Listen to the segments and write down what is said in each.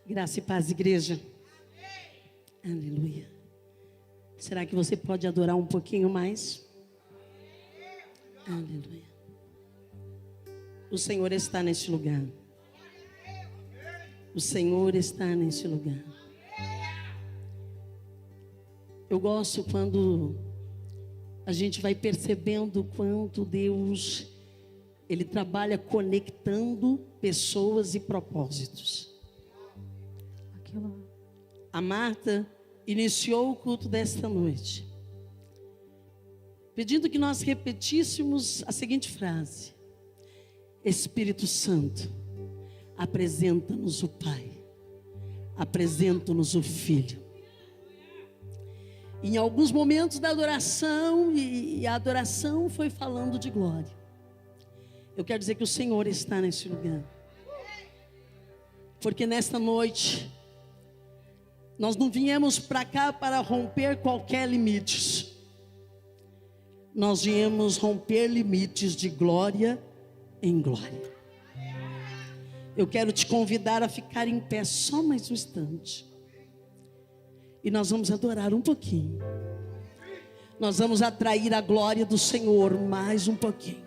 Graça e paz, igreja. Aleluia. Será que você pode adorar um pouquinho mais? Aleluia. O Senhor está neste lugar. O Senhor está neste lugar. Eu gosto quando a gente vai percebendo quanto Deus, Ele trabalha conectando pessoas e propósitos. A Marta iniciou o culto desta noite, pedindo que nós repetíssemos a seguinte frase: Espírito Santo, apresenta-nos o Pai, apresenta-nos o Filho. Em alguns momentos da adoração, e a adoração foi falando de glória. Eu quero dizer que o Senhor está nesse lugar, porque nesta noite nós não viemos para cá para romper qualquer limite. Nós viemos romper limites de glória em glória. Eu quero te convidar a ficar em pé só mais um instante. E nós vamos adorar um pouquinho. Nós vamos atrair a glória do Senhor mais um pouquinho.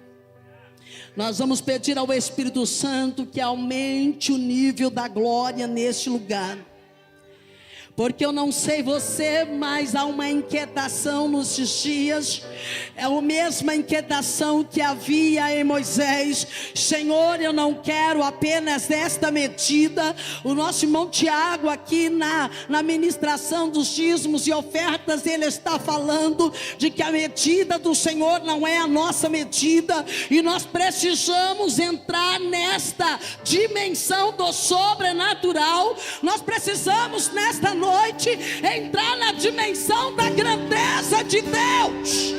Nós vamos pedir ao Espírito Santo que aumente o nível da glória neste lugar. Porque eu não sei você, mas há uma inquietação nesses dias. É a mesma inquietação que havia em Moisés. Senhor, eu não quero apenas esta medida. O nosso irmão Tiago aqui na ministração dos dízimos e ofertas, ele está falando de que a medida do Senhor não é a nossa medida. E nós precisamos entrar nesta dimensão do sobrenatural. Nós precisamos nesta noite entrar na dimensão da grandeza de Deus.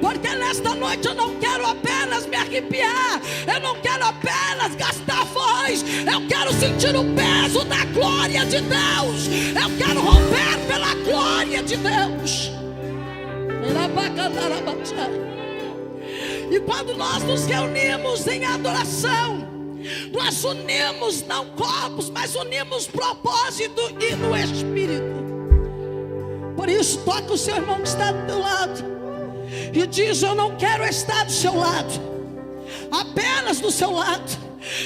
Porque nesta noite eu não quero apenas me arrepiar, eu não quero apenas gastar voz, eu quero sentir o peso da glória de Deus. Eu quero romper pela glória de Deus. E quando nós nos reunimos em adoração, nós unimos não corpos, mas unimos propósito e no Espírito. Por isso toca o seu irmão que está do teu lado e diz: eu não quero estar do seu lado, apenas do seu lado.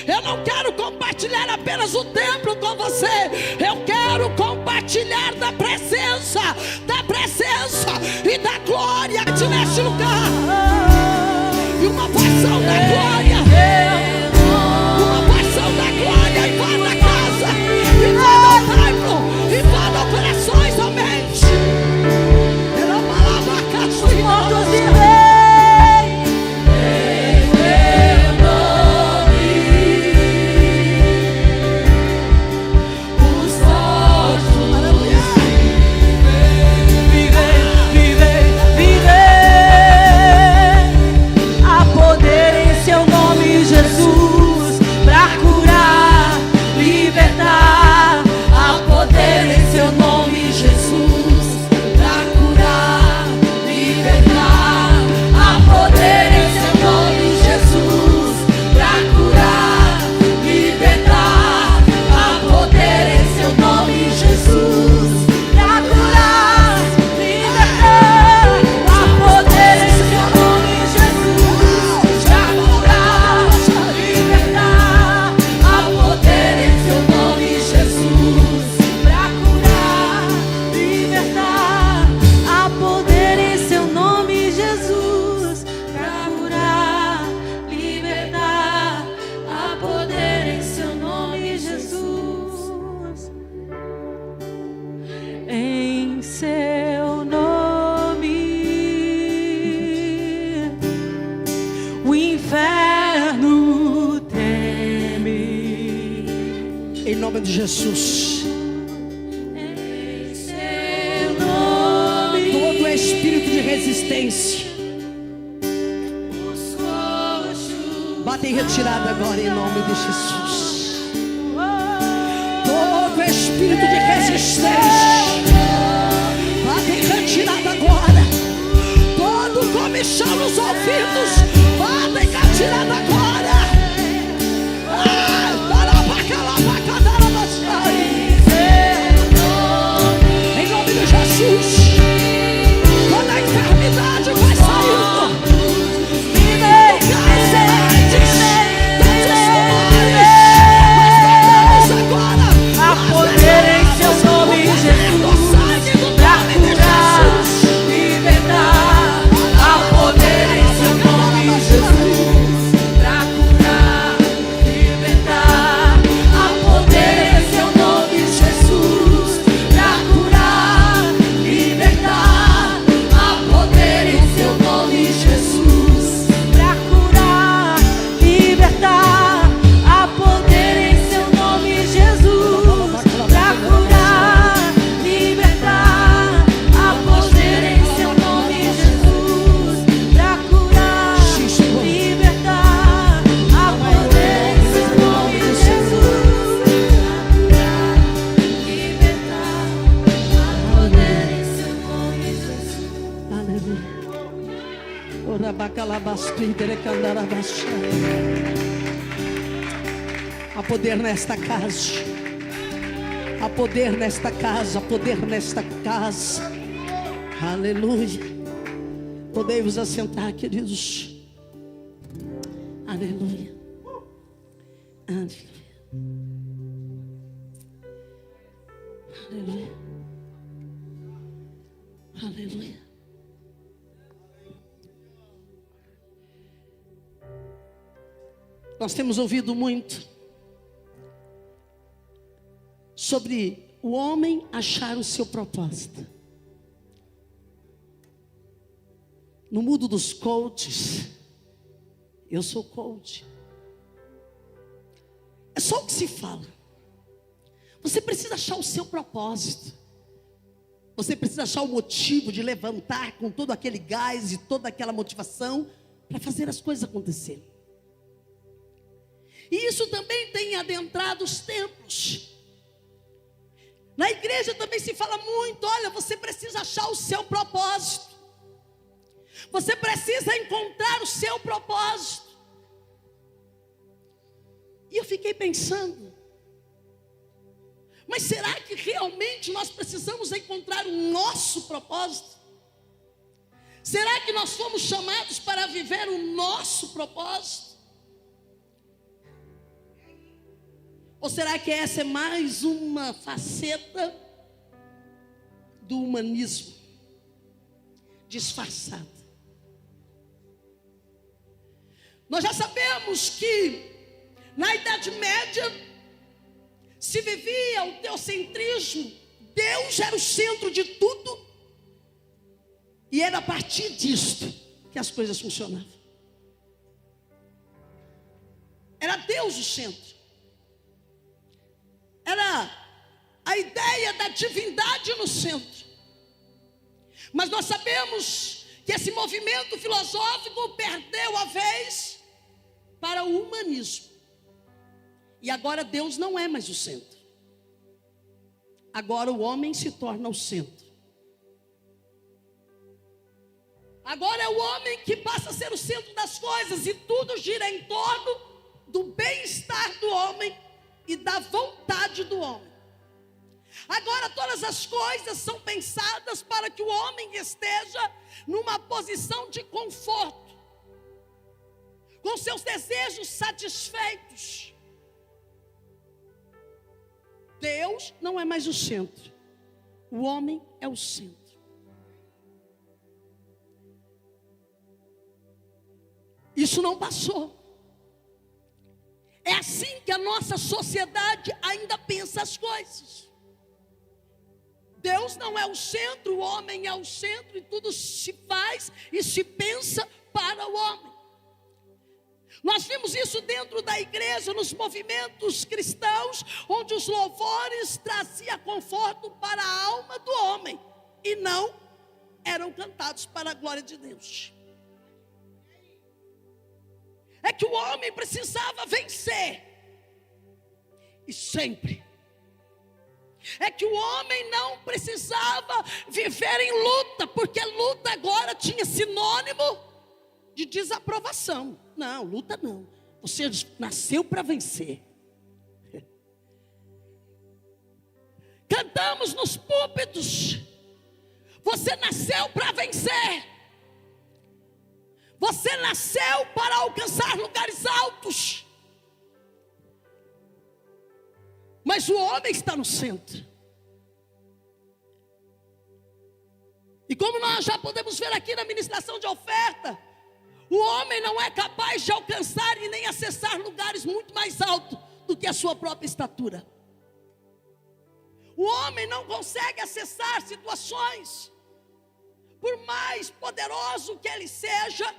Eu não quero compartilhar apenas o templo com você, eu quero compartilhar da presença e da glória neste lugar. E uma porção da glória, da glória invada a casa, invada o templo, invada corações, somente. Era uma lavacaça e mortos e rei. Em teu nome, os mortos vivem. Há poder em seu nome, Jesus, pra curar, libertar. Há poder em seu nome, Jesus, pra curar, libertar. Há poder em seu nome, Jesus, pra curar, libertar. Há poder em seu nome, Jesus, pra curar, libertar. Há poder em seu nome, Jesus, pra curar, libertar. Há poder em seu nome, Jesus, pra curar, libertar. Há poder em seu nome, Jesus, pra curar, libertar. Há poder em seu nome, Jesus. Em seu nome, o inferno teme. Em nome de Jesus. Em seu nome, todo espírito de resistência, os coxos bate em retirada agora em nome de Jesus. Todo espírito de resistência bate em retirada agora. Todo comichão nos ouvidos bate em retirada agora. Para pra cá, para cá. Há poder nesta casa. Há poder nesta casa. Há poder nesta casa. Aleluia. Podemos assentar, queridos. Aleluia. Aleluia. Aleluia. Aleluia. Nós temos ouvido muito sobre o homem achar o seu propósito. No mundo dos coaches, eu sou coach. É só o que se fala. Você precisa achar o seu propósito. Você precisa achar o motivo de levantar com todo aquele gás e toda aquela motivação para fazer as coisas acontecerem. E isso também tem adentrado os templos. Na igreja também se fala muito, olha, você precisa achar o seu propósito. Você precisa encontrar o seu propósito. E eu fiquei pensando, mas será que realmente nós precisamos encontrar o nosso propósito? Será que nós fomos chamados para viver o nosso propósito? Ou será que essa é mais uma faceta do humanismo disfarçada? Nós já sabemos que na Idade Média se vivia o teocentrismo. Deus era o centro de tudo, e era a partir disto que as coisas funcionavam. Era Deus o centro. Era a ideia da divindade no centro. Mas nós sabemos que esse movimento filosófico perdeu a vez para o humanismo. E agora Deus não é mais o centro. Agora o homem se torna o centro. Agora é o homem que passa a ser o centro das coisas, e tudo gira em torno do bem-estar do homem e da vontade do homem. Agora todas as coisas são pensadas para que o homem esteja numa posição de conforto, com seus desejos satisfeitos. Deus não é mais o centro, o homem é o centro. Isso não passou. É assim que a nossa sociedade ainda pensa as coisas. Deus não é o centro, o homem é o centro, e tudo se faz e se pensa para o homem. Nós vimos isso dentro da igreja, nos movimentos cristãos, onde os louvores traziam conforto para a alma do homem, e não eram cantados para a glória de Deus. É que o homem precisava vencer, e sempre. É que o homem não precisava viver em luta, porque luta agora tinha sinônimo de desaprovação. Não, luta não. Você nasceu para vencer. Cantamos nos púlpitos: você nasceu para vencer. Você nasceu para alcançar lugares altos. Mas o homem está no centro. E como nós já podemos ver aqui na ministração de oferta, o homem não é capaz de alcançar e nem acessar lugares muito mais altos do que a sua própria estatura. O homem não consegue acessar situações, por mais poderoso que ele seja,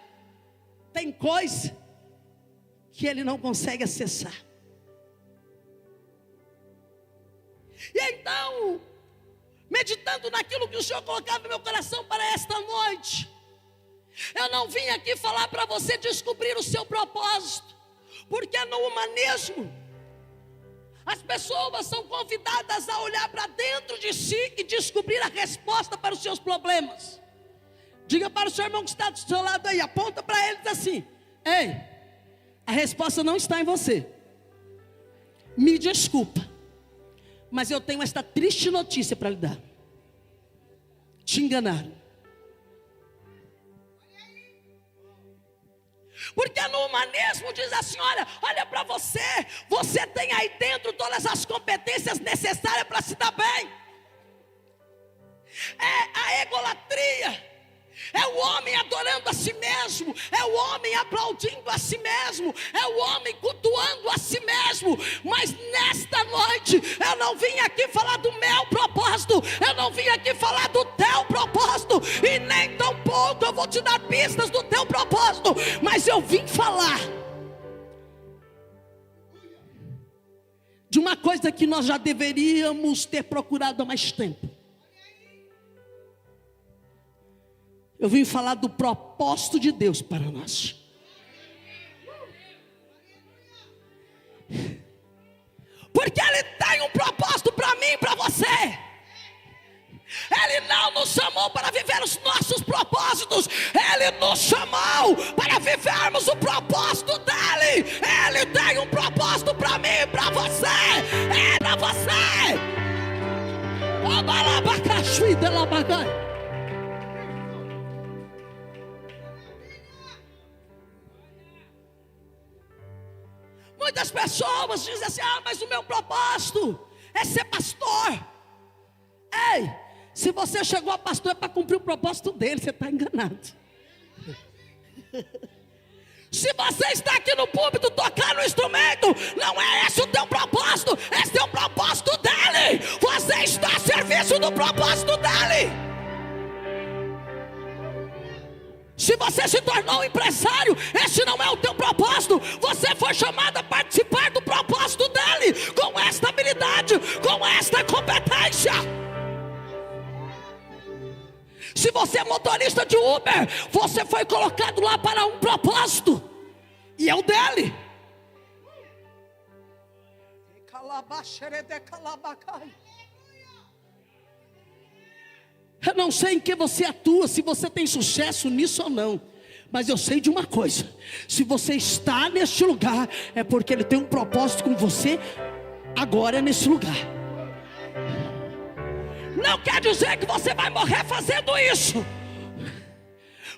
tem coisa que ele não consegue acessar. E então, meditando naquilo que o Senhor colocava no meu coração para esta noite, eu não vim aqui falar para você descobrir o seu propósito, porque no humanismo as pessoas são convidadas a olhar para dentro de si e descobrir a resposta para os seus problemas. Diga para o seu irmão que está do seu lado aí, aponta para ele e diz assim: ei, a resposta não está em você. Me desculpa, mas eu tenho esta triste notícia para lhe dar. Te enganaram. Porque no humanismo diz assim: olha para você, você tem aí dentro todas as competências necessárias para se dar bem. É a egolatria, é o homem adorando a si mesmo, é o homem aplaudindo a si mesmo, é o homem cultuando a si mesmo. Mas nesta noite eu não vim aqui falar do meu propósito, eu não vim aqui falar do teu propósito, e nem tampouco eu vou te dar pistas do teu propósito, mas eu vim falar de uma coisa que nós já deveríamos ter procurado há mais tempo. Eu vim falar do propósito de Deus para nós. Porque Ele tem um propósito para mim e para você. Ele não nos chamou para viver os nossos propósitos, Ele nos chamou para vivermos o propósito dEle. Ele tem um propósito para mim e para você. É para você. Muitas pessoas dizem assim: mas o meu propósito é ser pastor. Ei, se você chegou a pastor é para cumprir o propósito dele, você está enganado. Se você está aqui no púlpito tocando o instrumento, não é esse o teu propósito, esse é o propósito dele. Você está a serviço do propósito dele. Se você se tornou um empresário, esse não é o teu propósito. Você foi chamado a participar do propósito dele, com esta habilidade, com esta competência. Se você é motorista de Uber, você foi colocado lá para um propósito, e é o dele. Eu não sei em que você atua, se você tem sucesso nisso ou não, mas eu sei de uma coisa: se você está neste lugar, é porque Ele tem um propósito com você agora nesse lugar. Não quer dizer que você vai morrer fazendo isso,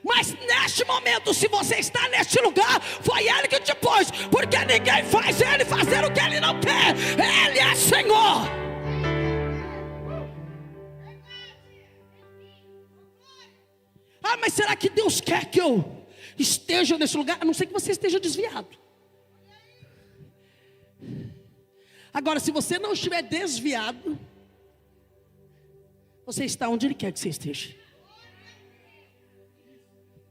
mas neste momento, se você está neste lugar, foi Ele que te pôs, porque ninguém faz Ele fazer o que Ele não quer. Ele é Senhor. Mas será que Deus quer que eu esteja nesse lugar? A não ser que você esteja desviado. Agora, se você não estiver desviado, você está onde Ele quer que você esteja.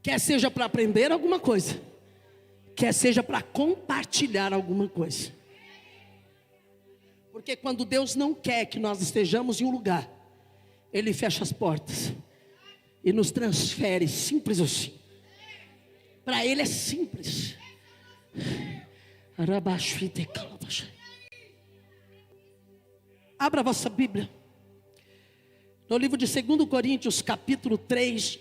Quer seja para aprender alguma coisa, quer seja para compartilhar alguma coisa. Porque quando Deus não quer que nós estejamos em um lugar, Ele fecha as portas e nos transfere, simples assim. Para Ele é simples. Abra a vossa Bíblia no livro de 2 Coríntios, capítulo 3,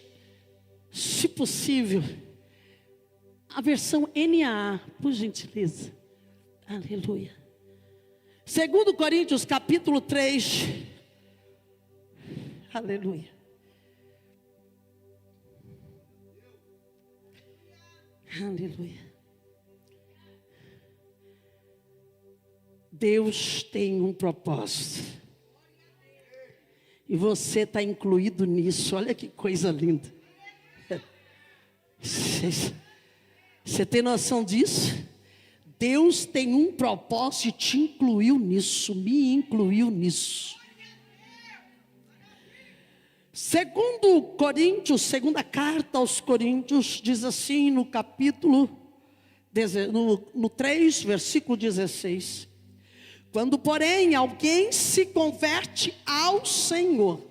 se possível, a versão NAA, por gentileza. Aleluia. 2 Coríntios, capítulo 3. Aleluia. Aleluia. Deus tem um propósito, e você está incluído nisso. Olha que coisa linda. Você tem noção disso? Deus tem um propósito e te incluiu nisso, me incluiu nisso. 2 Coríntios, segunda carta aos Coríntios, diz assim no capítulo, no 3, versículo 16: quando porém alguém se converte ao Senhor,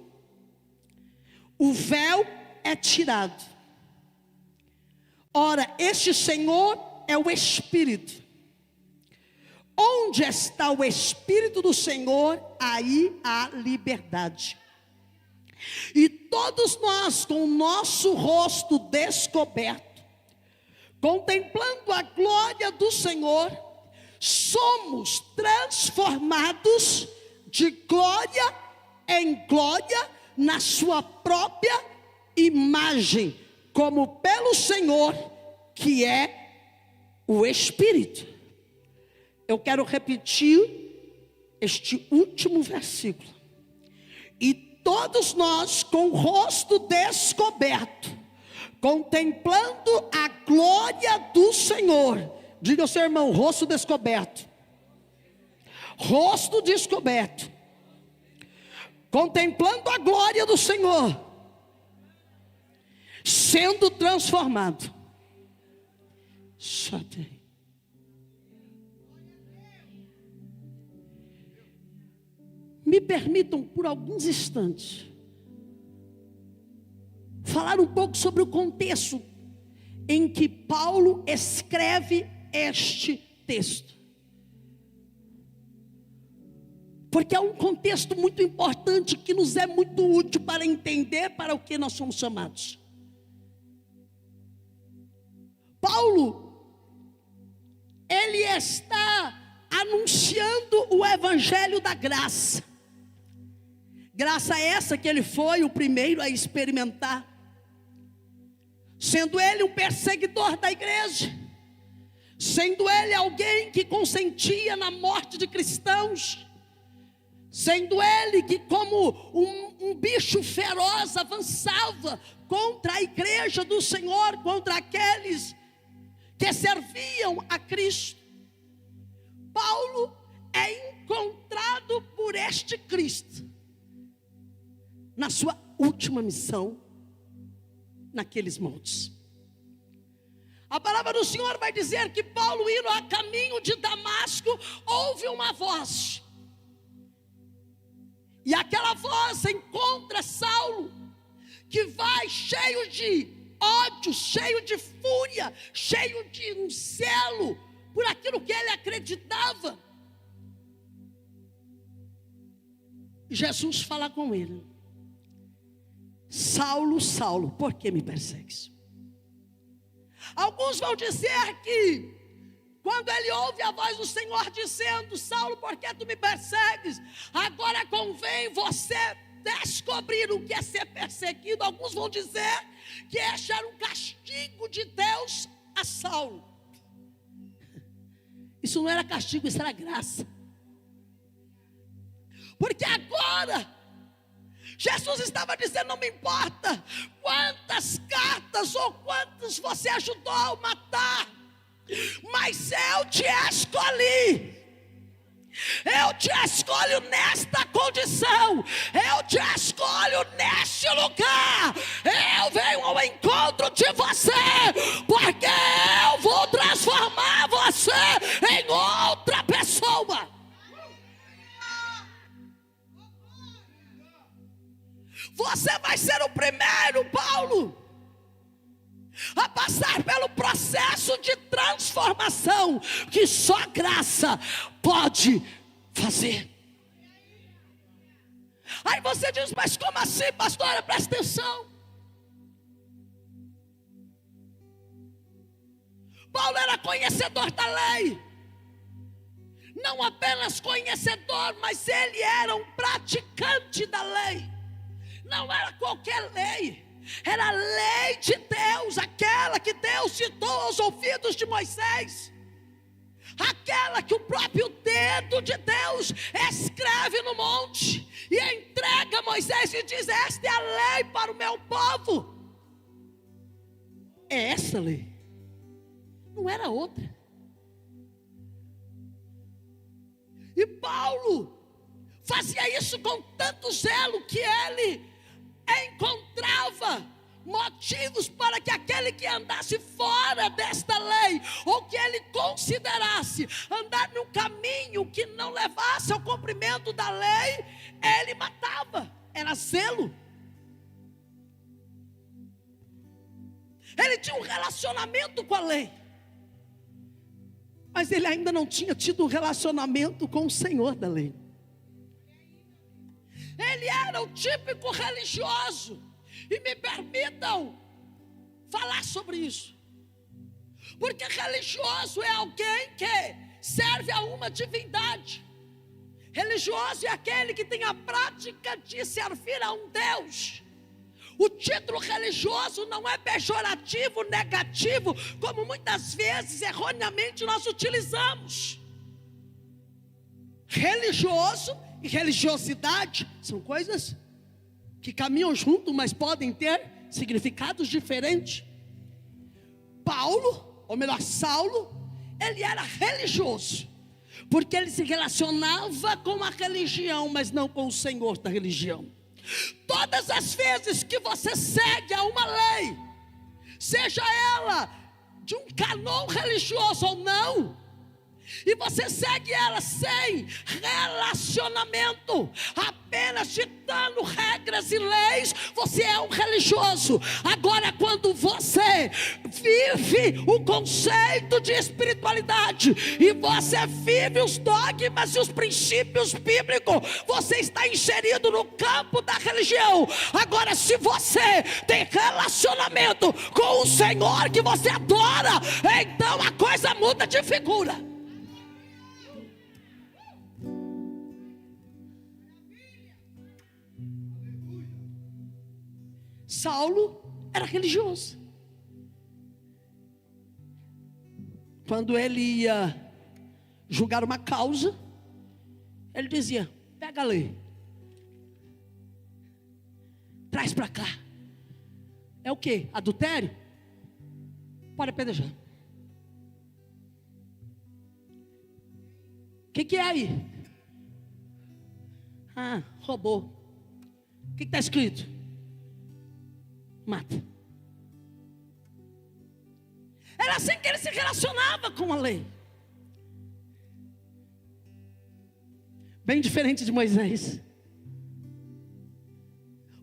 o véu é tirado. Ora, este Senhor é o Espírito. Onde está o Espírito do Senhor, aí há liberdade. E todos nós, com o nosso rosto descoberto, contemplando a glória do Senhor, somos transformados de glória em glória na sua própria imagem, como pelo Senhor, que é o Espírito. Eu quero repetir este último versículo. E todos nós, com o rosto descoberto, contemplando a glória do Senhor. Diga ao seu irmão: rosto descoberto. Rosto descoberto. Contemplando a glória do Senhor, sendo transformado. Me permitam por alguns instantes falar um pouco sobre o contexto em que Paulo escreve este texto, porque é um contexto muito importante que nos é muito útil para entender para o que nós somos chamados. Paulo, ele está anunciando o evangelho da graça. Graça essa que ele foi o primeiro a experimentar, sendo ele um perseguidor da igreja, sendo ele alguém que consentia na morte de cristãos, sendo ele que como um bicho feroz avançava contra a igreja do Senhor, contra aqueles que serviam a Cristo. Paulo é encontrado por este Cristo na sua última missão naqueles montes. A palavra do Senhor vai dizer que Paulo, indo a caminho de Damasco, ouve uma voz. E aquela voz encontra Saulo, que vai cheio de ódio, cheio de fúria, cheio de um zelo por aquilo que ele acreditava. Jesus fala com ele: Saulo, Saulo, por que me persegues? Alguns vão dizer que quando ele ouve a voz do Senhor dizendo: Saulo, por que tu me persegues? Agora convém você descobrir o que é ser perseguido. Alguns vão dizer que este era um castigo de Deus a Saulo. Isso não era castigo, isso era graça. Porque agora Jesus estava dizendo: não me importa quantas cartas ou quantos você ajudou a matar, mas eu te escolhi. Eu te escolho nesta condição, eu te escolho neste lugar. Eu venho ao encontro de você, porque eu vou transformar você em outra pessoa. Você vai ser o primeiro, Paulo, a passar pelo processo de transformação que só graça pode fazer. Aí você diz: mas como assim, pastora? Presta atenção. Paulo era conhecedor da lei. Não apenas conhecedor, mas ele era um praticante da lei. Não era qualquer lei, era a lei de Deus, aquela que Deus citou aos ouvidos de Moisés, aquela que o próprio dedo de Deus escreve no monte e entrega a Moisés e diz: esta é a lei para o meu povo. É essa lei, não era outra. E Paulo fazia isso com tanto zelo que ele encontrava motivos para que aquele que andasse fora desta lei, ou que ele considerasse andar num caminho que não levasse ao cumprimento da lei, ele matava. Era zelo. Ele tinha um relacionamento com a lei, mas ele ainda não tinha tido um relacionamento com o Senhor da lei. Ele era o típico religioso. E me permitam falar sobre isso. Porque religioso é alguém que serve a uma divindade. Religioso é aquele que tem a prática de servir a um Deus. O título religioso não é pejorativo, negativo, como muitas vezes erroneamente nós utilizamos. Religioso e religiosidade são coisas que caminham junto, mas podem ter significados diferentes. Paulo, ou melhor, Saulo, ele era religioso, porque ele se relacionava com a religião, mas não com o Senhor da religião. Todas as vezes que você segue a uma lei, seja ela de um canon religioso ou não, e você segue ela sem relacionamento, apenas ditando regras e leis, você é um religioso. Agora, quando você vive o conceito de espiritualidade, e você vive os dogmas e os princípios bíblicos, você está inserido no campo da religião. Agora, se você tem relacionamento com o Senhor que você adora, então a coisa muda de figura. Saulo era religioso. Quando ele ia julgar uma causa, ele dizia: pega a lei, traz para cá. É o que? Adultério? Pode apedrejar. O que é aí? Ah, roubou. O que está escrito? Mata. Era assim que ele se relacionava com a lei. Bem diferente de Moisés.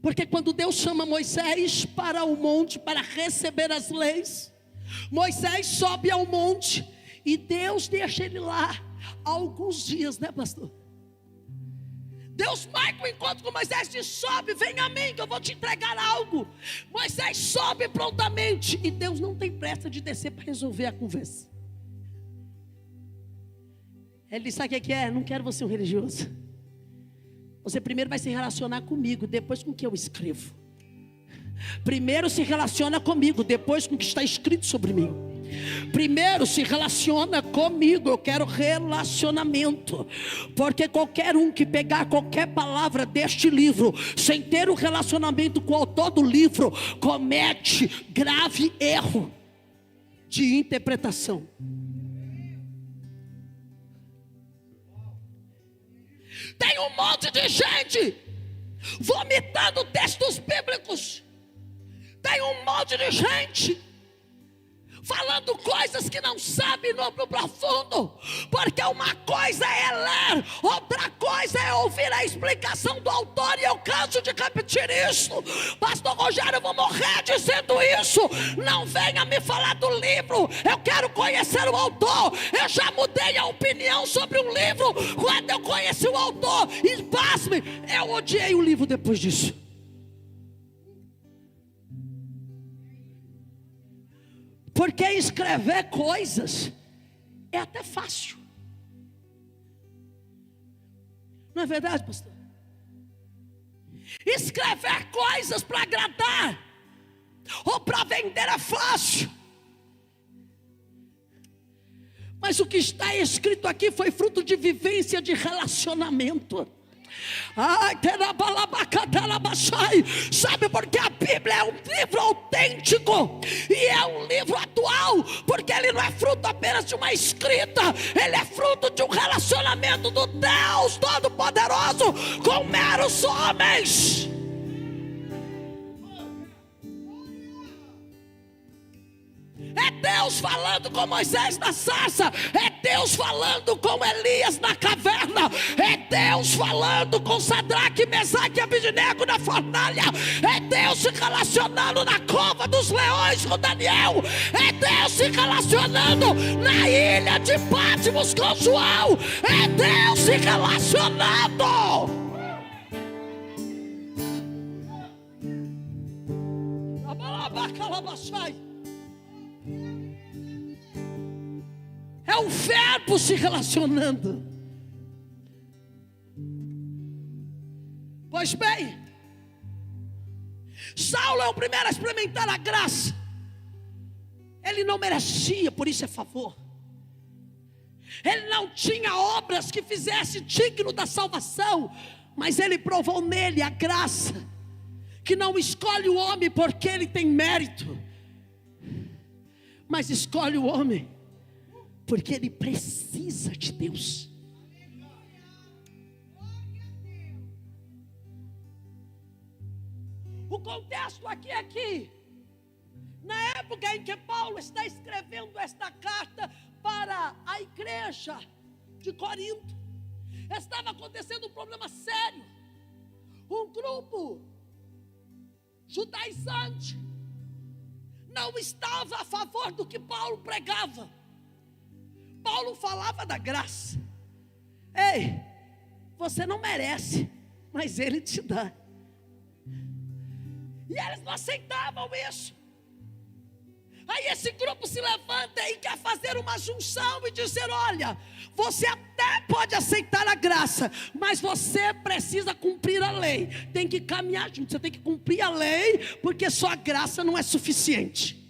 Porque quando Deus chama Moisés para o monte para receber as leis, Moisés sobe ao monte e Deus deixa ele lá alguns dias, né, pastor? Deus marca o encontro com Moisés, diz: sobe, vem a mim que eu vou te entregar algo. Moisés sobe prontamente, e Deus não tem pressa de descer para resolver a conversa. Ele diz: sabe o que é? Não quero você um religioso. Você primeiro vai se relacionar comigo, depois com o que eu escrevo. Primeiro se relaciona comigo, depois com o que está escrito sobre mim. Primeiro se relaciona comigo. Eu quero relacionamento. Porque qualquer um que pegar qualquer palavra deste livro sem ter um relacionamento com o autor do livro, comete grave erro de interpretação. Tem um monte de gente vomitando textos bíblicos. Tem um monte de gente falando coisas que não sabe no profundo. Porque uma coisa é ler, outra coisa é ouvir a explicação do autor. E eu canso de repetir isso. Pastor Rogério, eu vou morrer dizendo isso. Não venha me falar do livro, eu quero conhecer o autor. Eu já mudei a opinião sobre um livro quando eu conheci o autor. E pasme, eu odiei o livro depois disso. Porque escrever coisas é até fácil. Não é verdade, pastor? Escrever coisas para agradar ou para vender é fácil. Mas o que está escrito aqui foi fruto de vivência, de relacionamento. Sabe por que a Bíblia é um livro autêntico e é um livro atual? Porque ele não é fruto apenas de uma escrita, ele é fruto de um relacionamento do Deus Todo-Poderoso com meros homens. É Deus falando com Moisés na sarça, é Deus falando com Elias na caverna, é Deus falando com Sadraque, Mesaque e Abednego na fornalha, é Deus se relacionando na cova dos leões com Daniel, é Deus se relacionando na ilha de Patmos com João, é Deus se relacionando. É o verbo se relacionando. Pois bem, Saulo é o primeiro a experimentar a graça. Ele não merecia, por isso é favor. Ele não tinha obras que fizesse digno da salvação, mas ele provou nele a graça, que não escolhe o homem porque ele tem mérito, mas escolhe o homem porque ele precisa de Deus. O contexto aqui é que, na época em que Paulo está escrevendo esta carta para a igreja de Corinto, estava acontecendo um problema sério. Um grupo judaizante não estava a favor do que Paulo pregava. Paulo falava da graça. Ei, você não merece, mas ele te dá. E eles não aceitavam isso. Aí esse grupo se levanta e quer fazer uma junção e dizer: olha, você até pode aceitar a graça, mas você precisa cumprir a lei. Tem que caminhar junto, você tem que cumprir a lei, porque só a graça não é suficiente.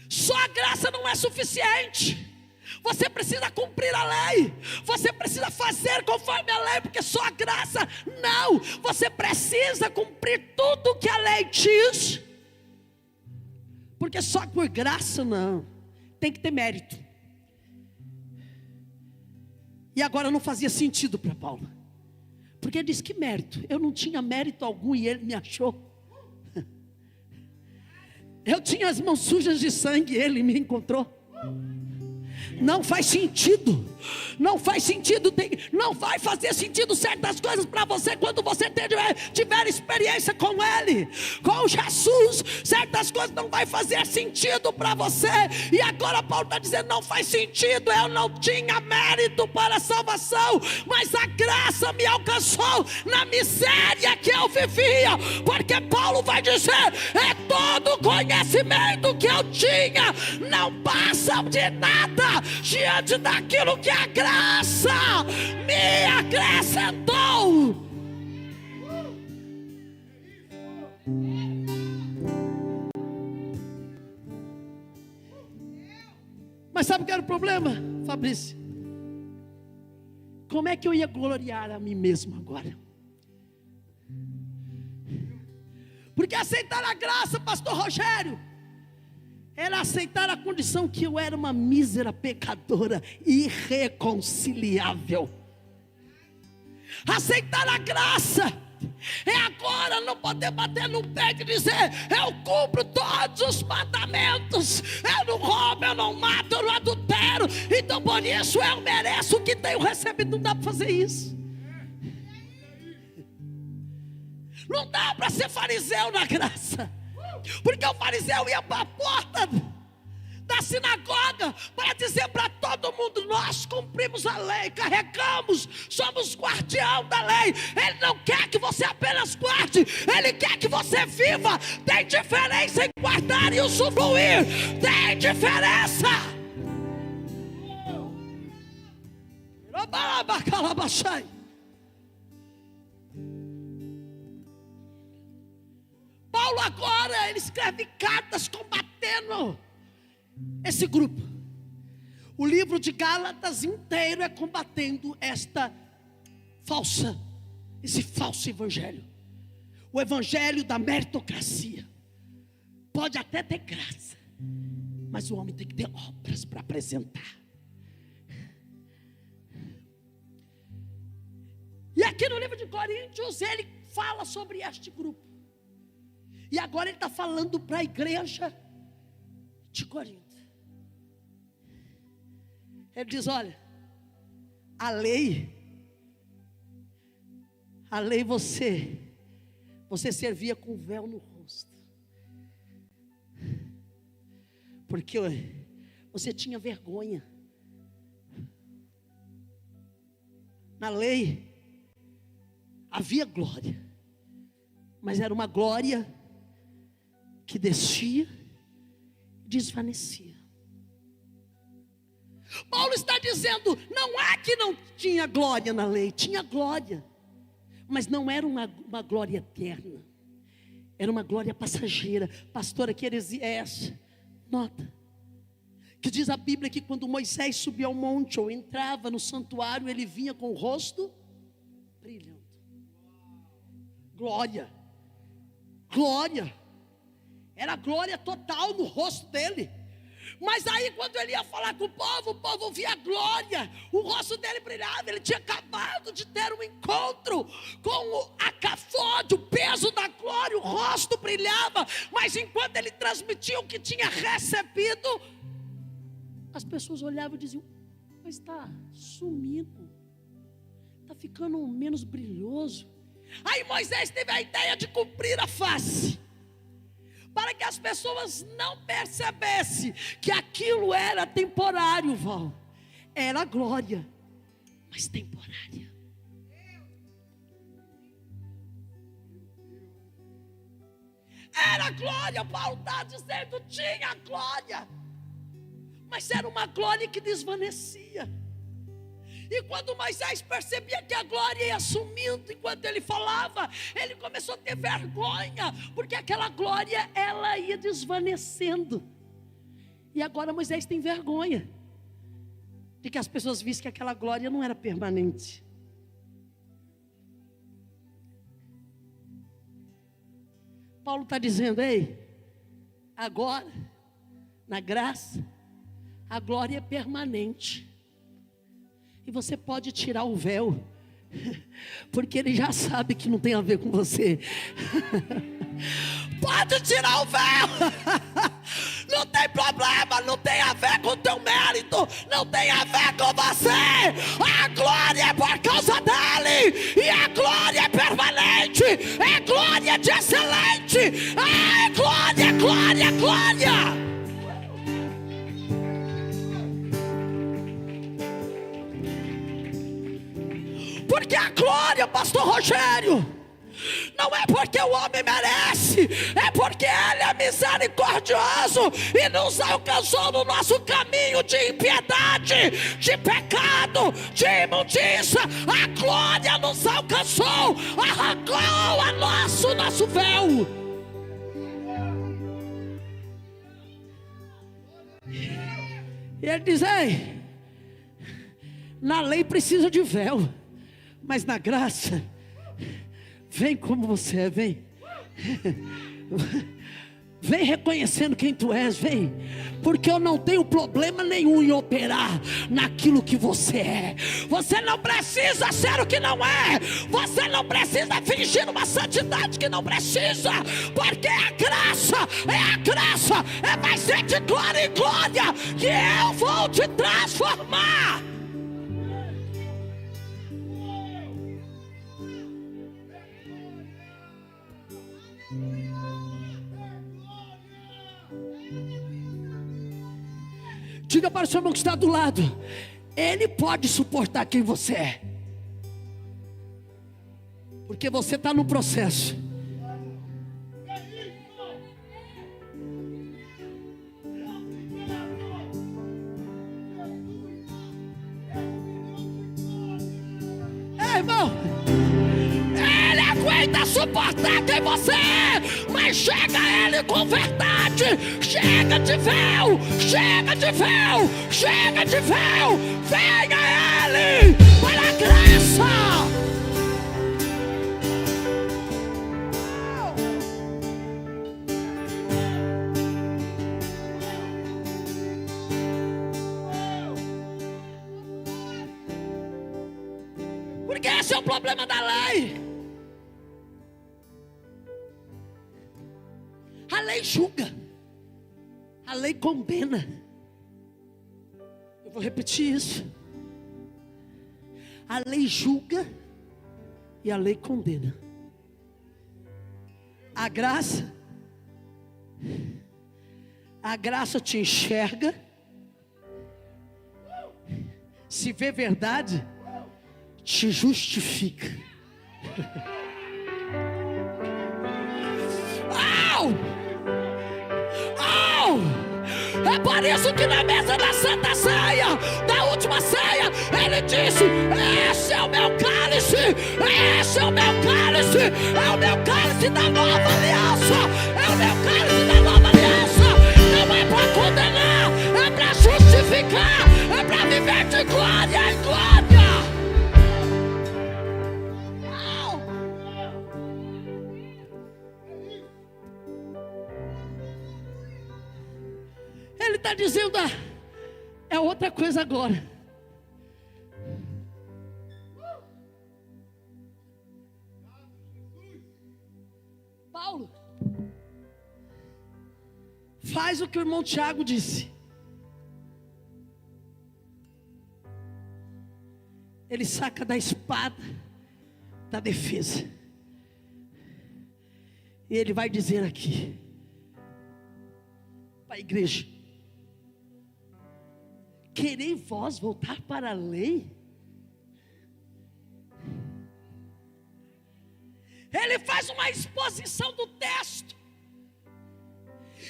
Só a graça não é suficiente. Você precisa cumprir a lei. Você precisa fazer conforme a lei, porque só a graça não. Você precisa cumprir tudo que a lei diz, porque só por graça não. Tem que ter mérito. E agora não fazia sentido para Paulo, porque ele disse: que mérito? Eu não tinha mérito algum e ele me achou. Eu tinha as mãos sujas de sangue e ele me encontrou. Não faz sentido. Não faz sentido. Não vai fazer sentido certas coisas para você quando você tiver experiência com Ele, com Jesus. Certas coisas não vai fazer sentido para você. E agora Paulo está dizendo: não faz sentido. Eu não tinha mérito para a salvação, mas a graça me alcançou na miséria que eu vivia. Porque Paulo vai dizer: é todo o conhecimento que eu tinha não passa de nada diante daquilo que a graça me acrescentou. Mas sabe o que era o problema, Fabrício? Como é que eu ia gloriar a mim mesmo agora? Porque aceitar a graça, pastor Rogério, era aceitar a condição que eu era uma mísera pecadora, irreconciliável. Aceitar a graça é agora não poder bater no peito e dizer: eu cumpro todos os mandamentos, eu não roubo, eu não mato, eu não adultero, então por isso eu mereço o que tenho recebido. Não dá para fazer isso. Não dá para ser fariseu na graça, porque o fariseu ia para a porta da sinagoga para dizer para todo mundo: nós cumprimos a lei, carregamos, somos guardião da lei. Ele não quer que você apenas guarde, ele quer que você viva. Tem diferença em guardar e usufruir. Tem diferença. Paulo agora, ele escreve cartas combatendo esse grupo. O livro de Gálatas inteiro é combatendo esse falso evangelho. O evangelho da meritocracia. Pode até ter graça, mas o homem tem que ter obras para apresentar. E aqui no livro de Coríntios ele fala sobre este grupo. E agora ele está falando para a igreja de Corinto. Ele diz: olha, a lei você servia com véu no rosto, porque você tinha vergonha. Na lei havia glória, mas era uma glória que descia e desvanecia. Paulo está dizendo, não é que não tinha glória na lei, tinha glória, mas não era uma glória eterna, era uma glória passageira. Pastor, que heresia é essa? Nota, que diz a Bíblia que quando Moisés subia ao monte ou entrava no santuário, ele vinha com o rosto brilhando. Glória, glória, era glória total no rosto dele. Mas aí quando ele ia falar com o povo via glória, o rosto dele brilhava. Ele tinha acabado de ter um encontro com a cafode, o peso da glória, o rosto brilhava. Mas enquanto ele transmitia o que tinha recebido, as pessoas olhavam e diziam, mas está sumindo, está ficando menos brilhoso. Aí Moisés teve a ideia de cumprir a face, para que as pessoas não percebessem que aquilo era temporário, Val. Era glória, mas temporária. Era glória, Paulo está dizendo, tinha glória, mas era uma glória que desvanecia. E quando Moisés percebia que a glória ia sumindo enquanto ele falava, ele começou a ter vergonha, porque aquela glória, ela ia desvanecendo. E agora Moisés tem vergonha de que as pessoas vissem que aquela glória não era permanente. Paulo está dizendo, ei, agora, na graça, a glória é permanente. E você pode tirar o véu, porque ele já sabe que não tem a ver com você. Pode tirar o véu. Não tem problema, não tem a ver com o teu mérito, não tem a ver com você. A glória é por causa dele, e a glória é permanente, é glória de excelente, é glória, glória, glória. Porque a glória, pastor Rogério, não é porque o homem merece, é porque ele é misericordioso e nos alcançou no nosso caminho de impiedade, de pecado, de imundícia. A glória nos alcançou, arrancou a nosso véu. E ele diz, ei, na lei precisa de véu, mas na graça, vem como você é, vem. Vem reconhecendo quem tu és, vem. Porque eu não tenho problema nenhum em operar naquilo que você é. Você não precisa ser o que não é. Você não precisa fingir uma santidade que não precisa. Porque a graça, vai ser de glória em glória, que eu vou te transformar. Diga para o seu irmão que está do lado, ele pode suportar quem você é, porque você está no processo. Ei, irmão, ele aguenta suportar quem você é, mas chega a ele com verdade. Chega de véu, chega de véu, chega de véu. Venha a ele para a graça. Porque esse é o problema da lei. A lei julga, a lei condena. Eu vou repetir isso. A lei julga e a lei condena. A graça te enxerga, se vê verdade, te justifica. É por isso que na mesa da Santa Ceia, da última ceia, ele disse: esse é o meu cálice, esse é o meu cálice, é o meu cálice da nova aliança, é o meu cálice da nova aliança. Não é para condenar, é para justificar, é para viver de glória em glória. Ele está dizendo: é outra coisa agora. Paulo faz o que o irmão Tiago disse. Ele saca da espada da defesa. E ele vai dizer aqui para a igreja: querei vós voltar para a lei? Ele faz uma exposição do texto.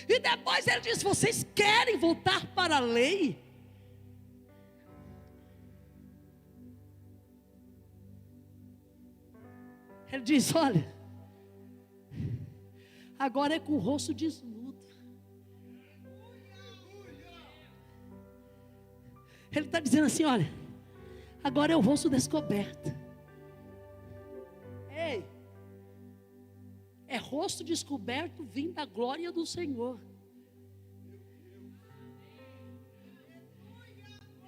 E depois ele diz: vocês querem voltar para a lei? Ele diz: olha, agora é com o rosto desnudo. Ele está dizendo assim: olha, agora é o rosto descoberto. Ei, é rosto descoberto vindo da glória do Senhor.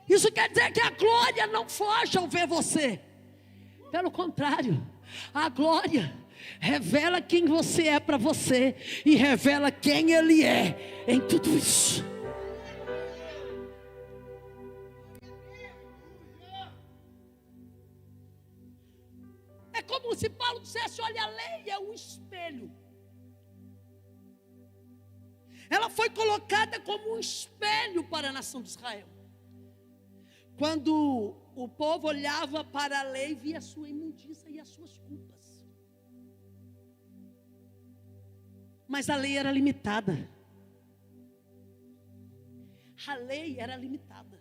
Isso quer dizer que a glória não foge ao ver você. Pelo contrário, a glória revela quem você é para você e revela quem Ele é em tudo isso. É como se Paulo dissesse: olha, a lei é um espelho. Ela foi colocada como um espelho para a nação de Israel. Quando o povo olhava para a lei, via a sua imundícia e as suas culpas. Mas a lei era limitada. A lei era limitada.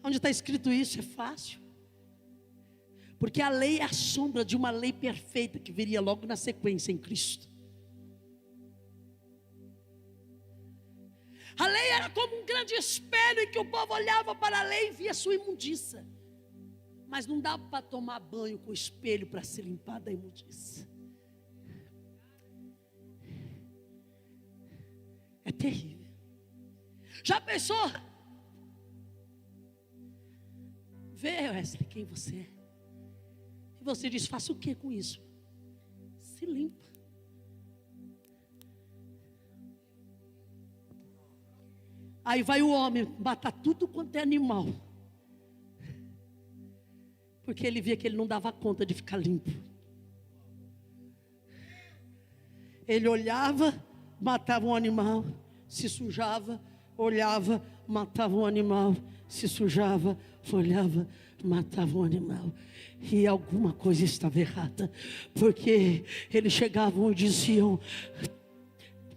Onde está escrito isso é fácil. Porque a lei é a sombra de uma lei perfeita que viria logo na sequência em Cristo. A lei era como um grande espelho em que o povo olhava para a lei e via sua imundícia. Mas não dava para tomar banho com o espelho para se limpar da imundícia. É terrível. Já pensou? Vê, Wesley, quem você é. E você diz: faça o que com isso? Se limpa. Aí vai o homem matar tudo quanto é animal, porque ele via que ele não dava conta de ficar limpo. Ele olhava, matava um animal, se sujava, olhava, matava um animal, se sujava, olhava, matava um animal. E alguma coisa estava errada, porque eles chegavam e diziam: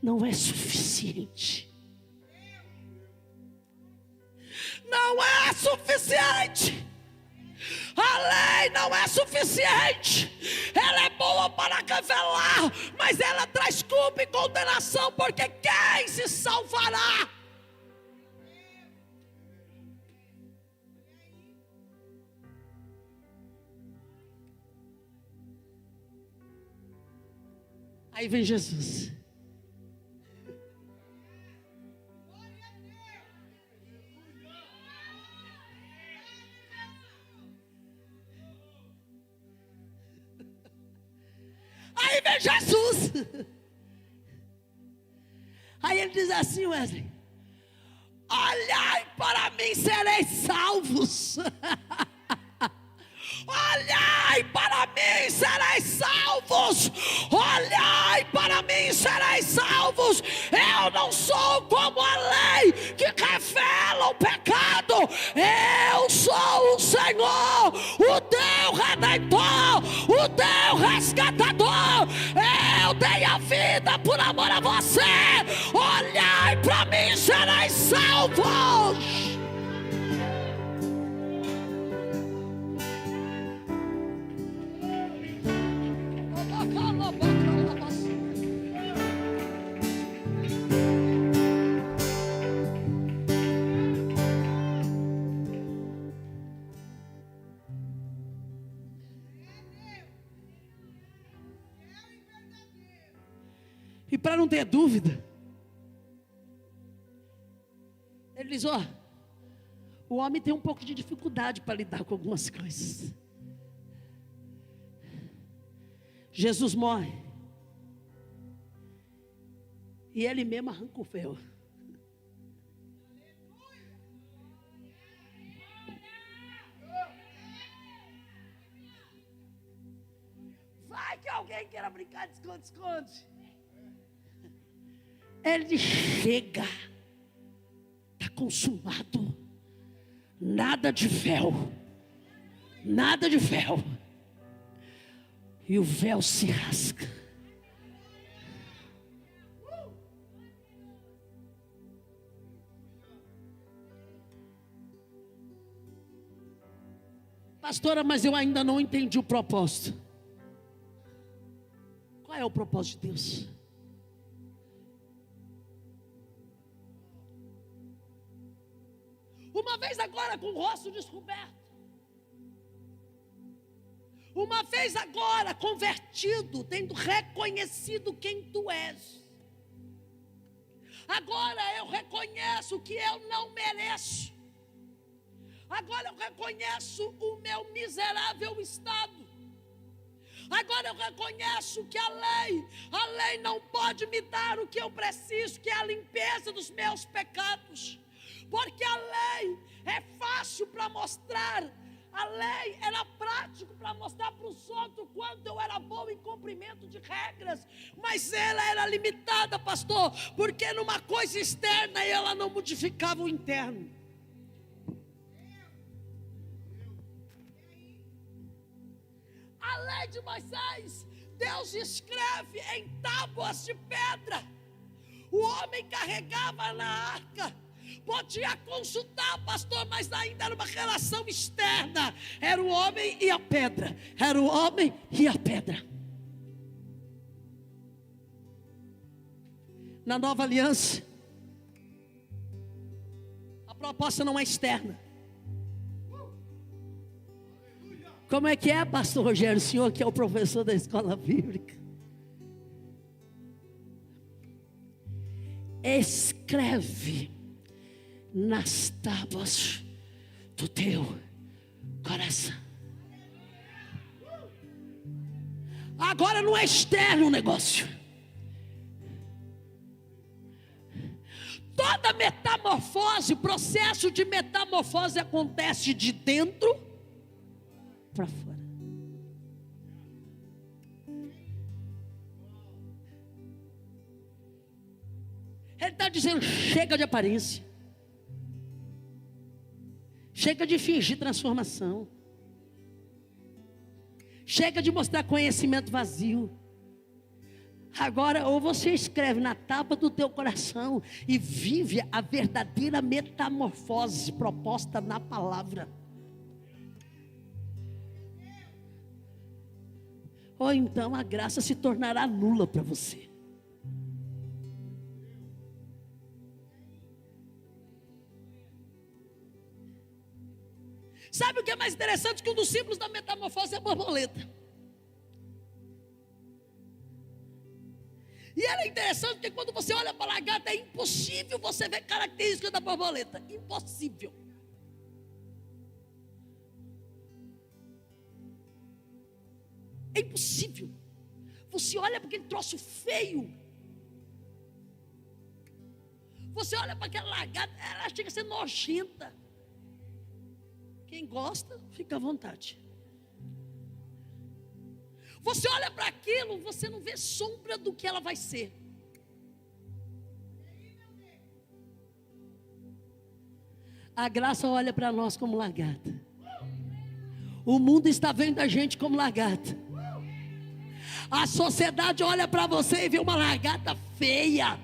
não é suficiente. Não é suficiente. A lei não é suficiente. Ela é boa para revelar, mas ela traz culpa e condenação, porque quem se salvará? Aí vem Jesus. Aí vem Jesus. Aí ele diz assim: Wesley, olhai para mim, sereis salvos. Olhai para mim, sereis salvos. Olhai para mim, sereis salvos. Eu não sou como a lei que revela o pecado. Eu sou o Senhor, o teu Redentor, o teu resgatador. Eu dei a vida por amor a você. Olhai para mim, sereis salvos. E para não ter dúvida, ele diz: ó, o homem tem um pouco de dificuldade para lidar com algumas coisas. Jesus morre, e ele mesmo arranca o véu. Vai que alguém queira brincar de esconde-esconde. Ele chega, está consumado, nada de véu, nada de véu, e o véu se rasga. Pastora, mas eu ainda não entendi o propósito. Qual é o propósito de Deus? Uma vez agora com o rosto descoberto, uma vez agora convertido, tendo reconhecido quem tu és, agora eu reconheço que eu não mereço, agora eu reconheço o meu miserável estado, agora eu reconheço que a lei não pode me dar o que eu preciso, que é a limpeza dos meus pecados. Porque a lei é fácil para mostrar, a lei era prático para mostrar para os outros quanto eu era bom em cumprimento de regras, mas ela era limitada, pastor, porque numa coisa externa ela não modificava o interno. A lei de Moisés, Deus escreve em tábuas de pedra, o homem carregava na arca. Podia consultar, pastor, mas ainda era uma relação externa. Era o homem e a pedra. Era o homem e a pedra. Na nova aliança, a proposta não é externa. Como é que é, pastor Rogério, o senhor que é o professor da escola bíblica? Escreve nas tábuas do teu coração. Agora não é externo o negócio. Toda metamorfose, processo de metamorfose acontece de dentro para fora. Ele está dizendo: chega de aparência. Chega de fingir transformação. Chega de mostrar conhecimento vazio. Agora, ou você escreve na tábua do teu coração e vive a verdadeira metamorfose proposta na palavra. Ou então a graça se tornará nula para você. Sabe o que é mais interessante? Que um dos símbolos da metamorfose é a borboleta. E ela é interessante porque quando você olha para a lagarta, é impossível você ver características da borboleta. Impossível. É impossível. Você olha para aquele troço feio. Você olha para aquela lagarta, ela chega a ser nojenta. Quem gosta, fica à vontade. Você olha para aquilo, você não vê sombra do que ela vai ser. A graça olha para nós como lagarta. O mundo está vendo a gente como lagarta. A sociedade olha para você e vê uma lagarta feia.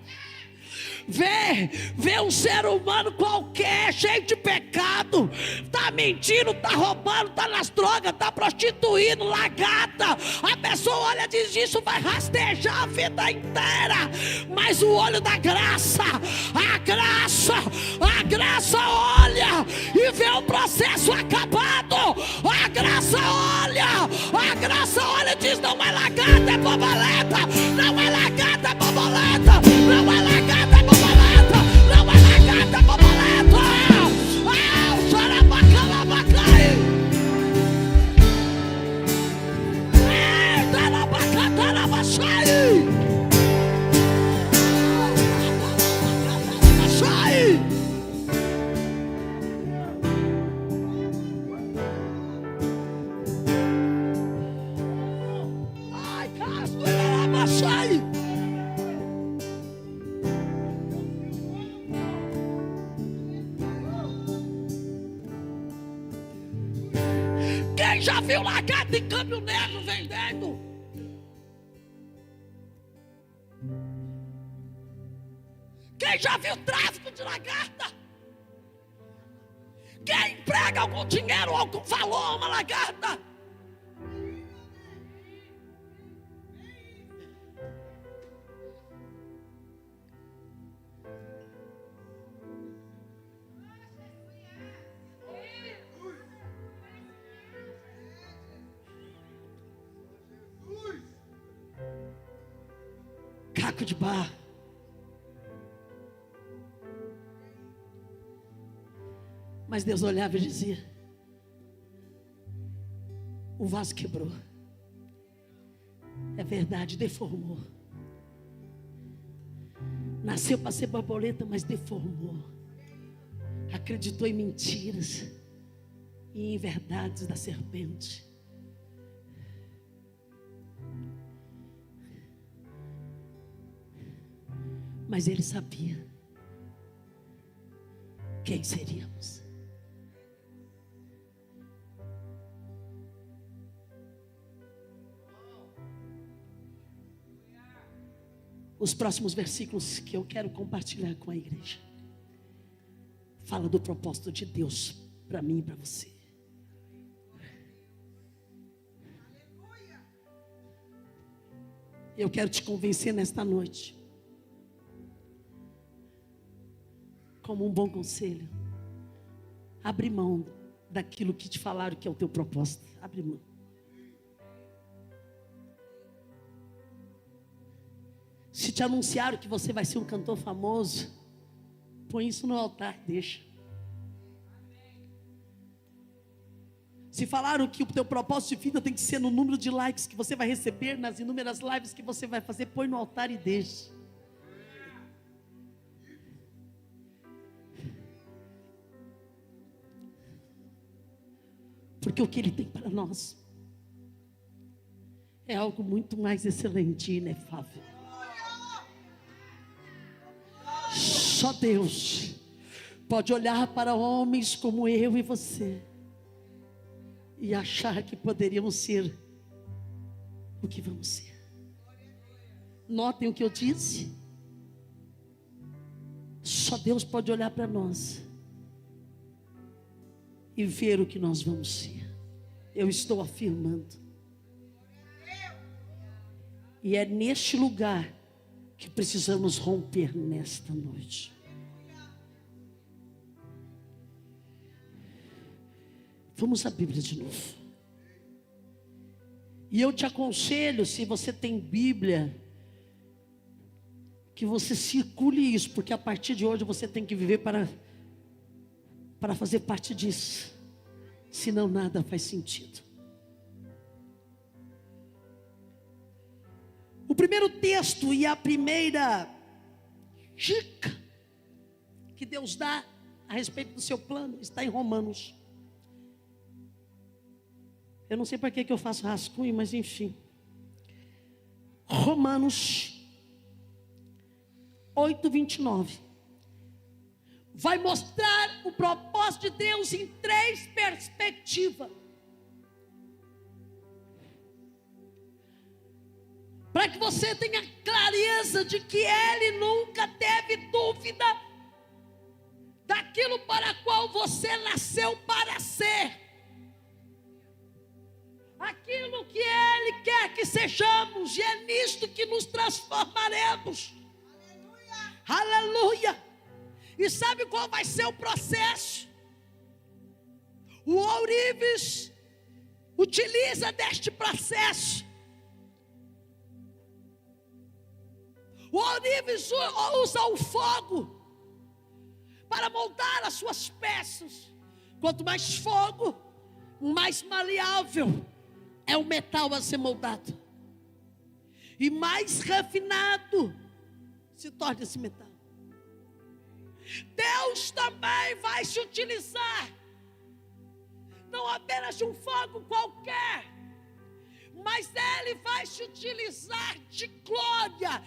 Vê um ser humano qualquer, cheio de pecado, está mentindo, está roubando, está nas drogas, está prostituindo, lagarta. A pessoa olha e diz: isso vai rastejar a vida inteira. Mas o olho da graça, a graça olha e vê o processo acabado. A graça olha e diz: não é lagarta, é borboleta. Não é lagarta, é borboleta. Não é lagarta, é borboleta. Não é lagarta, é borboleta. Ah, xarabacalabacai. Tarabacatarabaxai. Ai, castorarabaxai. Quem já viu lagarto em câmbio negro vendendo? Quem já viu tráfico de lagarta? Quem emprega algum dinheiro, algum valor a uma lagarta? Caco de barro. Mas Deus olhava e dizia: o vaso quebrou. É verdade, deformou. Nasceu para ser borboleta, mas deformou. Acreditou em mentiras e em verdades da serpente. Mas ele sabia quem seríamos. Os próximos versículos que eu quero compartilhar com a igreja fala do propósito de Deus para mim e para você. Eu quero te convencer nesta noite, como um bom conselho: abre mão daquilo que te falaram que é o teu propósito. Abre mão. Se te anunciaram que você vai ser um cantor famoso, põe isso no altar, deixa. Se falaram que o teu propósito de vida tem que ser no número de likes que você vai receber nas inúmeras lives que você vai fazer, põe no altar e deixa. Porque o que Ele tem para nós é algo muito mais excelente e inefável. Só Deus pode olhar para homens como eu e você e achar que poderíamos ser o que vamos ser. Notem o que eu disse. Só Deus pode olhar para nós e ver o que nós vamos ser. Eu estou afirmando. E é neste lugar que precisamos romper nesta noite. Vamos à Bíblia de novo. E eu te aconselho, se você tem Bíblia, que você circule isso, porque a partir de hoje você tem que viver para fazer parte disso. Senão nada faz sentido. O primeiro texto e a primeira dica que Deus dá a respeito do seu plano está em Romanos. Eu não sei para que eu faço rascunho, mas enfim. Romanos 8:29. Vai mostrar o propósito de Deus em 3 perspectivas. para que você tenha clareza de que Ele nunca teve dúvida daquilo para qual você nasceu para ser, aquilo que Ele quer que sejamos, e é nisto que nos transformaremos. Aleluia! E sabe qual vai ser o processo? O ourives utiliza deste processo. O ourives usa o fogo para moldar as suas peças. Quanto mais fogo, mais maleável é o metal a ser moldado, e mais refinado se torna esse metal. Deus também vai se utilizar, não apenas de um fogo qualquer, mas Ele vai se utilizar de glória.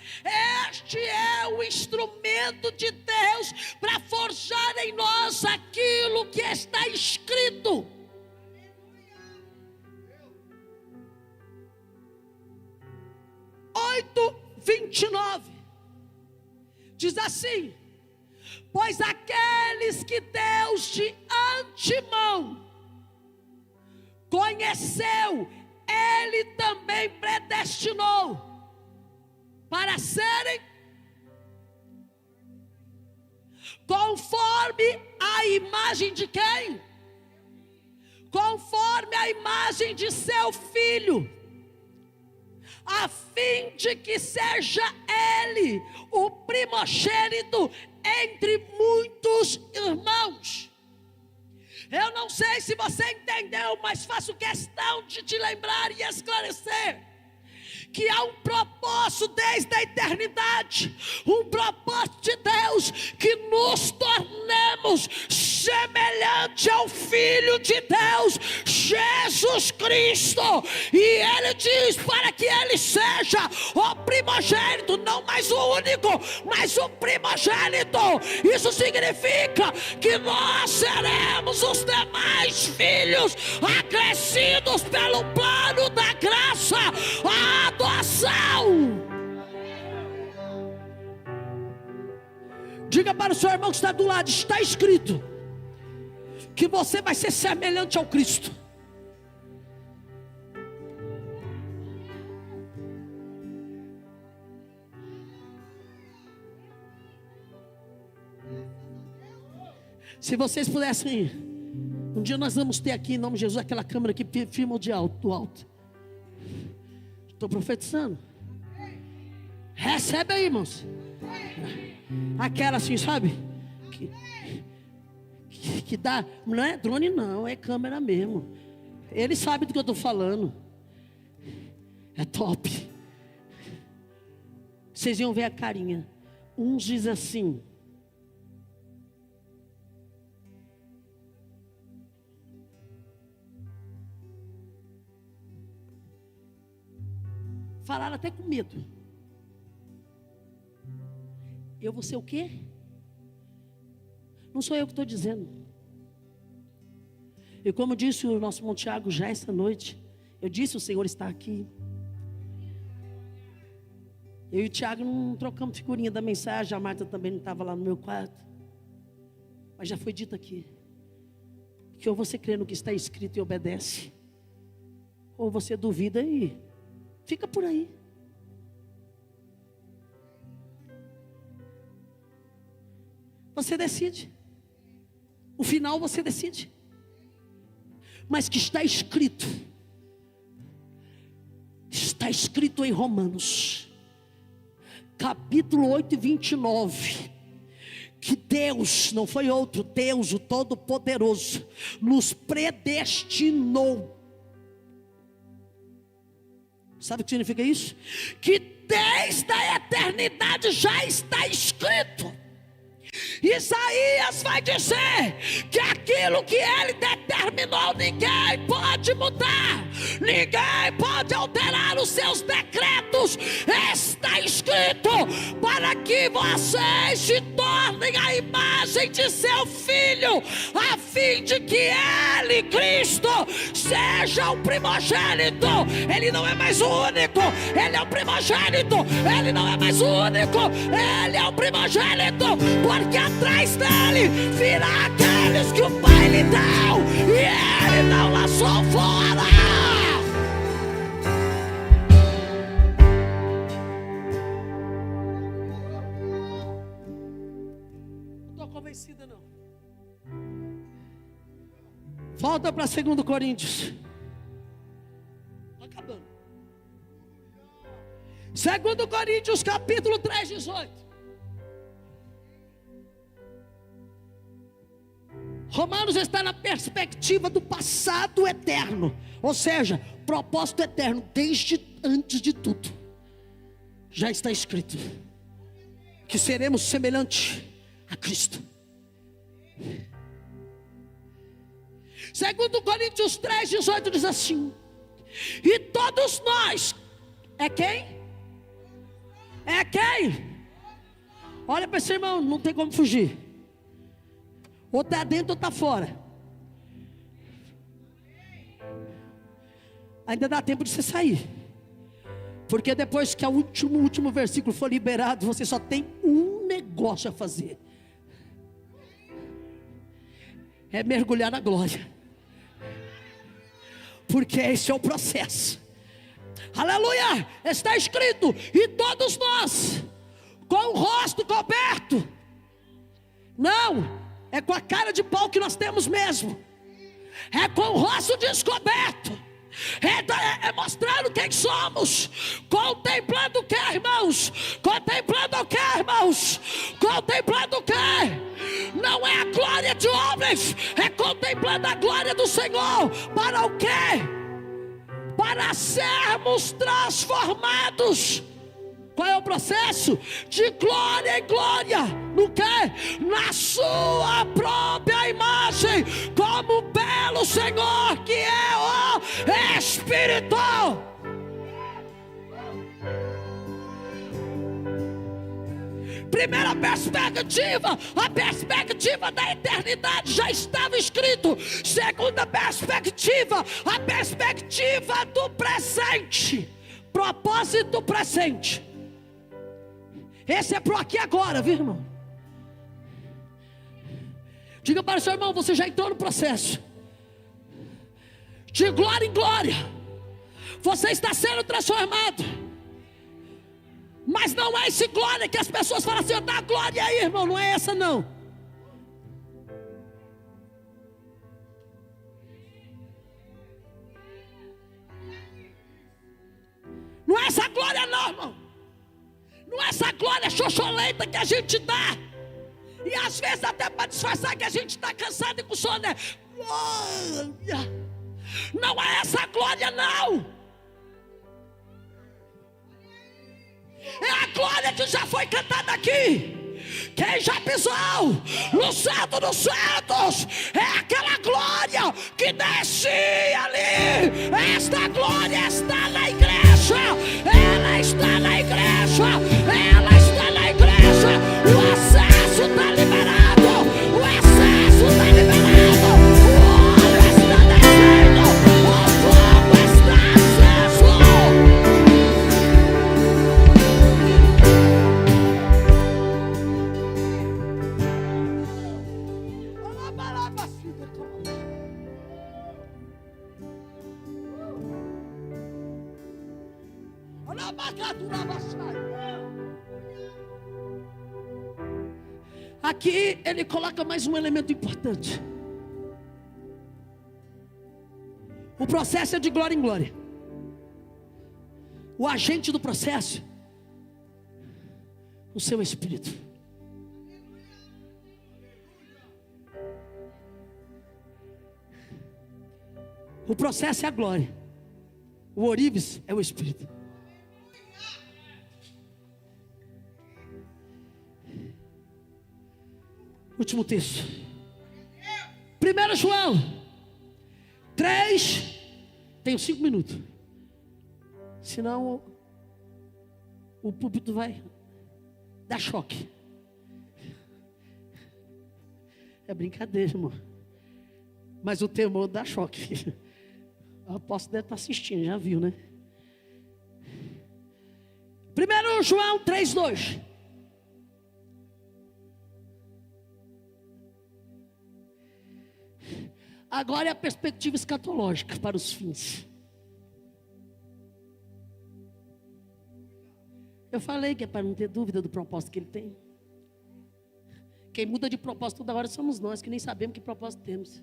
Este é o instrumento de Deus para forjar em nós aquilo que está escrito. Oito, 29 diz assim: pois aqueles que Deus de antemão conheceu, Ele também predestinou para serem conforme a imagem de quem? Conforme a imagem de seu Filho, a fim de que seja Ele o primogênito entre muitos irmãos. Eu não sei se você entendeu, mas faço questão de te lembrar e esclarecer que há um propósito desde a eternidade, um propósito de Deus, que nos tornemos semelhante ao Filho de Deus, Jesus Cristo. E Ele diz para que Ele seja o primogênito, não mais o único, mas o primogênito. Isso significa que nós seremos os demais filhos, acrescidos pelo plano da graça, a adoção. Diga para o seu irmão que está do lado: está escrito que você vai ser semelhante ao Cristo. Se vocês pudessem, um dia nós vamos ter aqui em nome de Jesus aquela câmera que filma de alto, do alto. Estou profetizando. Recebe aí, irmãos. Aquela assim, sabe? Que dá. Não é drone, não, é câmera mesmo. Ele sabe do que eu estou falando. É top. Vocês iam ver a carinha. Uns diz assim: falaram até com medo. Eu vou ser o quê? Não sou eu que estou dizendo. E como disse o nosso irmão Tiago já essa noite, eu disse: o Senhor está aqui. Eu e o Tiago não trocamos figurinha da mensagem. A Marta também não estava lá no meu quarto. Mas já foi dito aqui que ou você crê no que está escrito e obedece, ou você duvida e fica por aí. Você decide. O final você decide. Mas que está escrito em Romanos capítulo 8 e 29, que Deus, não foi outro, Deus o Todo-Poderoso, nos predestinou. Sabe o que significa isso? Que desde a eternidade já está escrito. Isaías vai dizer que aquilo que Ele determinou, ninguém pode mudar, ninguém pode alterar os seus decretos. Está escrito para que vocês se tornem a imagem de seu Filho, a fim de que Ele, Cristo, seja o primogênito. Ele não é mais o único, ele é o primogênito. Ele não é mais o único, ele é o primogênito. Porque atrás dele virá aqueles que o Pai lhe deu, e ele não lançou fora. Não estou convencida não. Volta para 2 Coríntios. Está acabando. 2 Coríntios capítulo 3, 18. Romanos está na perspectiva do passado eterno. Ou seja, propósito eterno desde antes de tudo. Já está escrito que seremos semelhantes a Cristo. 2 Coríntios 3, 18 diz assim: e todos nós, é quem? É quem? Olha para esse irmão, não tem como fugir. Ou está dentro ou está fora. Ainda dá tempo de você sair. Porque depois que o último versículo for liberado, você só tem um negócio a fazer: é mergulhar na glória. Porque esse é o processo. Aleluia! Está escrito: e todos nós, com o rosto coberto. Não, é com a cara de pau que nós temos mesmo. É com o rosto descoberto. É mostrando quem somos. Contemplando o que, irmãos? Contemplando o que, irmãos? Contemplando o que? Não é a glória de homens, é contemplando a glória do Senhor. Para o quê? Para sermos transformados. Qual é o processo? De glória em glória. No que? Na sua própria imagem, como o belo Senhor que é o Espírito. Primeira perspectiva, a perspectiva da eternidade já estava escrito. Segunda perspectiva, a perspectiva do presente. Propósito presente. Esse é pro aqui e agora, viu, irmão? Diga para o seu irmão: você já entrou no processo de glória em glória. Você está sendo transformado. Mas não é esse glória que as pessoas falam assim: dá glória aí, irmão. Não é essa não. Não é essa glória não, irmão. Não é essa glória xoxolenta que a gente dá. E às vezes até para disfarçar que a gente está cansado e com sono, né? Glória. Não é essa glória não. É a glória que já foi cantada aqui. Quem já pisou no Santo dos Santos, é aquela glória que descia ali. Esta glória está na igreja. Ela está na igreja. Ela está na igreja. O acesso está liberado. O acesso está liberado. O óleo está descendo. O fogo está aceso. Aqui ele coloca mais um elemento importante. O processo é de glória em glória. O agente do processo, o seu espírito. O processo é a glória. O ourives é o espírito. Último texto. 1 João 3. Tenho 5 minutos. Senão o púlpito vai dar choque. É brincadeira, irmão. Mas o temor dá choque. O apóstolo deve estar assistindo, já viu, né? 1 João 3:2. Agora é a perspectiva escatológica para os fins. Eu falei que é para não ter dúvida do propósito que ele tem. Quem muda de propósito toda hora somos nós, que nem sabemos que propósito temos.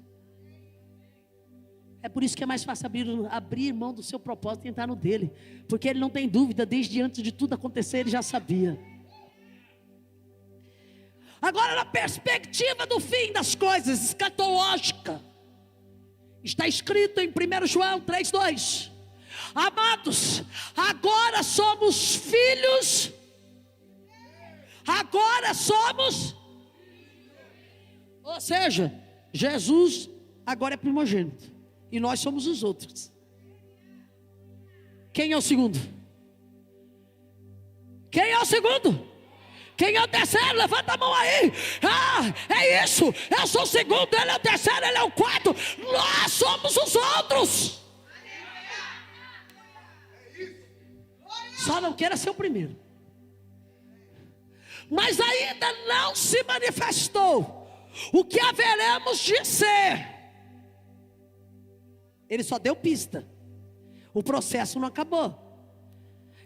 É por isso que é mais fácil abrir mão do seu propósito e entrar no dele. Porque ele não tem dúvida, desde antes de tudo acontecer, ele já sabia. Agora, na perspectiva do fim das coisas, escatológica, está escrito em 1 João 3:2. Amados, agora somos filhos. Agora somos. Ou seja, Jesus agora é primogênito. E nós somos os outros. Quem é o segundo? Quem é o segundo? Quem é o terceiro? Levanta a mão aí. Ah, é isso. Eu sou o segundo, ele é o terceiro, ele é o quarto. Nós somos os outros. Só não queira ser o primeiro. Mas ainda não se manifestou o que haveremos de ser. Ele só deu pista. O processo não acabou.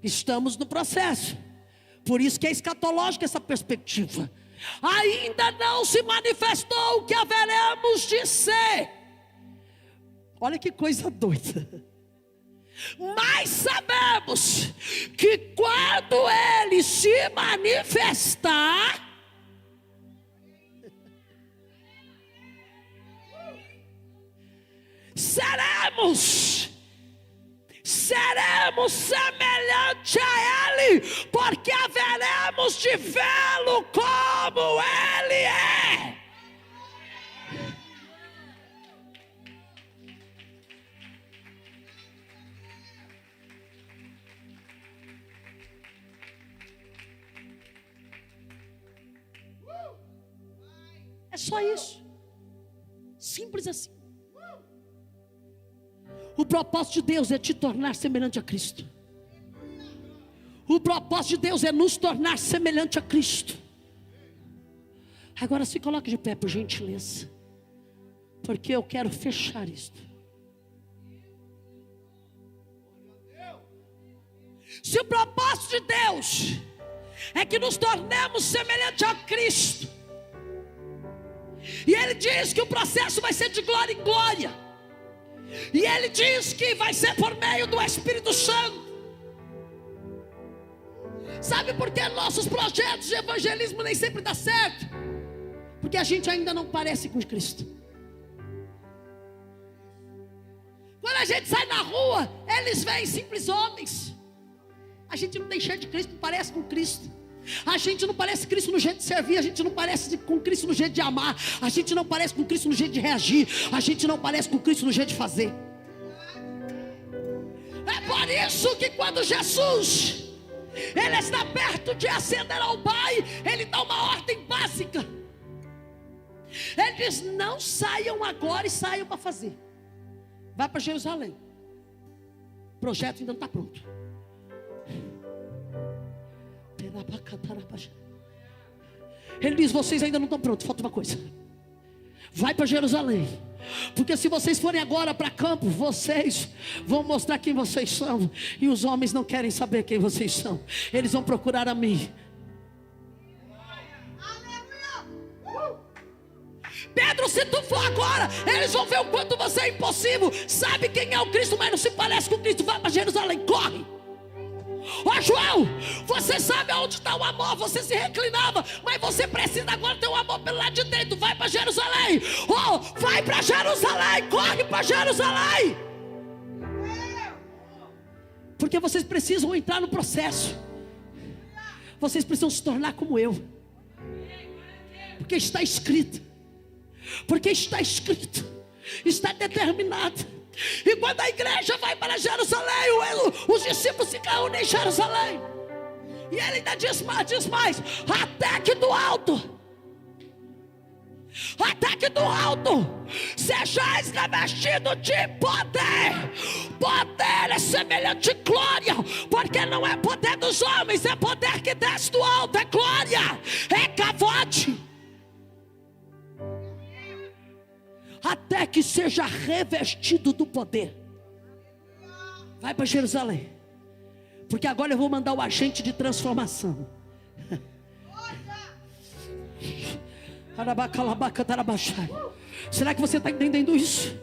Estamos no processo. Por isso que é escatológica essa perspectiva. Ainda não se manifestou o que haveremos de ser. Olha que coisa doida. Mas sabemos que quando ele se manifestar, seremos semelhante a ele, porque haveremos de vê-lo como ele é. É só isso. Simples assim. O propósito de Deus é te tornar semelhante a Cristo. O propósito de Deus é nos tornar semelhante a Cristo. Agora se coloque de pé, por gentileza, porque eu quero fechar isto. Se o propósito de Deus é que nos tornemos semelhante a Cristo, e Ele diz que o processo vai ser de glória em glória, e Ele diz que vai ser por meio do Espírito Santo. Sabe por que nossos projetos de evangelismo nem sempre dão certo? Porque a gente ainda não parece com Cristo. Quando a gente sai na rua, eles veem simples homens. A gente não tem cheiro de Cristo, não parece com Cristo. A gente não parece Cristo no jeito de servir. A gente não parece com Cristo no jeito de amar. A gente não parece com Cristo no jeito de reagir. A gente não parece com Cristo no jeito de fazer. É por isso que quando Jesus Ele está perto de ascender ao Pai, Ele dá uma ordem básica. Ele diz: não saiam agora e saiam para fazer. Vai para Jerusalém. O projeto ainda não está pronto. Ele diz: vocês ainda não estão prontos, falta uma coisa. Vai para Jerusalém, porque se vocês forem agora para campo, vocês vão mostrar quem vocês são, e os homens não querem saber quem vocês são. Eles vão procurar a mim. Pedro, se tu for agora, eles vão ver o quanto você é impossível. Sabe quem é o Cristo, mas não se parece com Cristo. Vai para Jerusalém, corre. Ó João, você sabe aonde está o amor? Você se reclinava, mas você precisa agora ter o amor pelo lado de dentro. Vai para Jerusalém. Oh, vai para Jerusalém, corre para Jerusalém. Porque vocês precisam entrar no processo. Vocês precisam se tornar como eu. Porque está escrito. Porque está escrito. Está determinado. E quando a igreja vai para Jerusalém, os discípulos se reúnem em Jerusalém. E ele ainda diz mais: até que do alto até que do alto sejais revestidos de poder. Poder é semelhante a glória, porque não é poder dos homens, é poder que desce do alto, é glória, é cavote. Até que seja revestido do poder. Vai para Jerusalém, porque agora eu vou mandar o agente de transformação. Será que você está entendendo isso?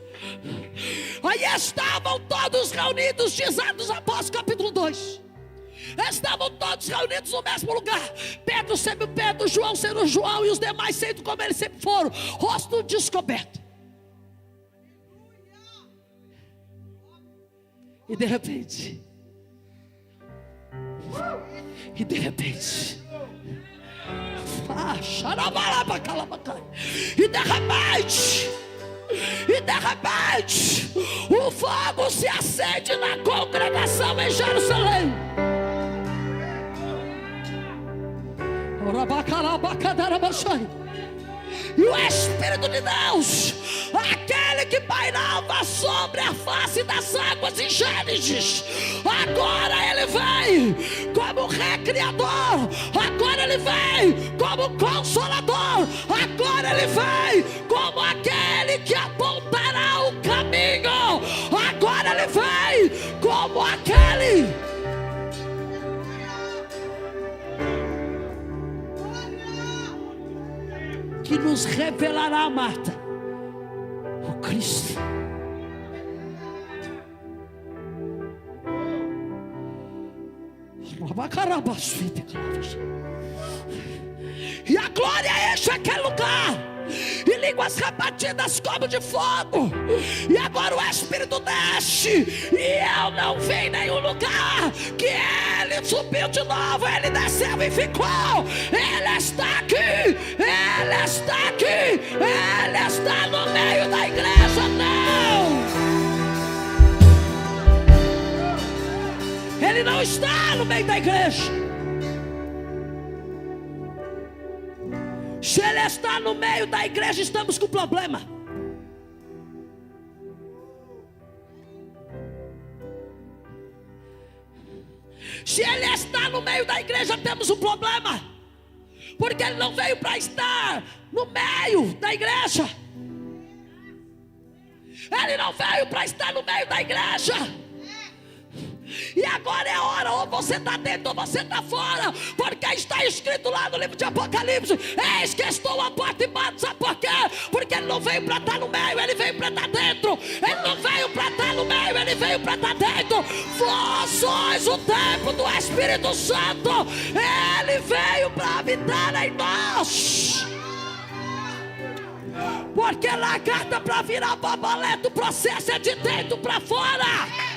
Aí estavam todos reunidos, diz Atos Apóstolos capítulo 2. Estavam todos reunidos no mesmo lugar. Pedro sendo Pedro, João sendo João, e os demais sendo como eles sempre foram, rosto descoberto. E de repente, e de repente, o fogo se acende na congregação em Jerusalém. E o Espírito de Deus, aquele que pairava sobre a face das águas em Gênesis, agora ele vem como recriador, agora ele vem como consolador, agora ele vem como aquele que apontará o caminho, agora ele vem como aquele que nos revelará, Marta, o Cristo. E a glória enche aquele lugar, e línguas repartidas como de fogo. E agora o Espírito desce, e eu não vi em nenhum lugar que ele subiu de novo, ele desceu e ficou. Ele está aqui, ele está aqui, ele está no meio da igreja. Não, ele não está no meio da igreja. Se ele está no meio da igreja, estamos com problema. Se ele está no meio da igreja, temos um problema, porque ele não veio para estar no meio da igreja. Ele não veio para estar no meio da igreja. E agora é a hora, ou você está dentro ou você está fora, porque está escrito lá no livro de Apocalipse: eis que estou à porta e bato. Sabe por quê? Porque ele não veio para estar no meio, ele veio para estar dentro. Ele não veio para estar no meio, ele veio para estar dentro. Vós sois o templo do Espírito Santo, ele veio para habitar em nós. Porque lagarta para virar borboleta, o processo é de dentro para fora.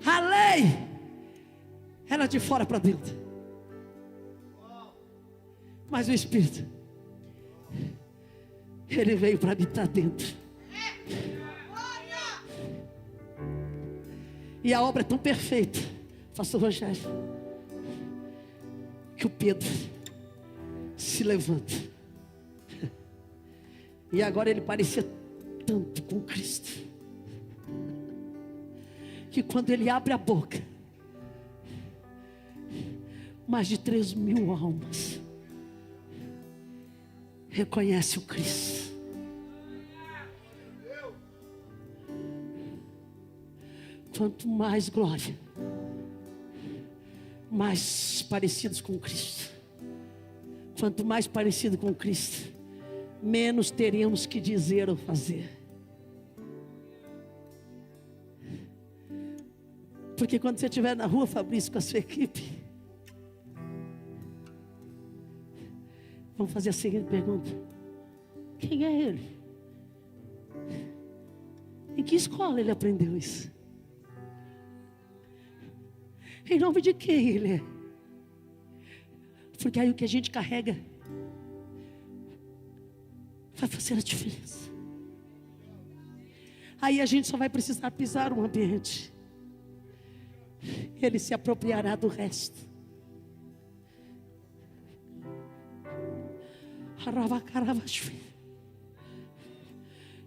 A lei era de fora para dentro, mas o Espírito, ele veio para habitar dentro. E a obra é tão perfeita, pastor Rogério, que o Pedro se levanta, e agora ele parecia tanto com Cristo, que quando ele abre a boca, mais de 3.000 almas reconhece o Cristo. Quanto mais glória, mais parecidos com Cristo. Quanto mais parecido com Cristo, menos teremos que dizer ou fazer. Porque quando você estiver na rua, Fabrício, com a sua equipe, vamos fazer a seguinte pergunta: quem é ele? Em que escola ele aprendeu isso? Em nome de quem ele é? Porque aí o que a gente carrega vai fazer a diferença. Aí a gente só vai precisar pisar um ambiente, ele se apropriará do resto.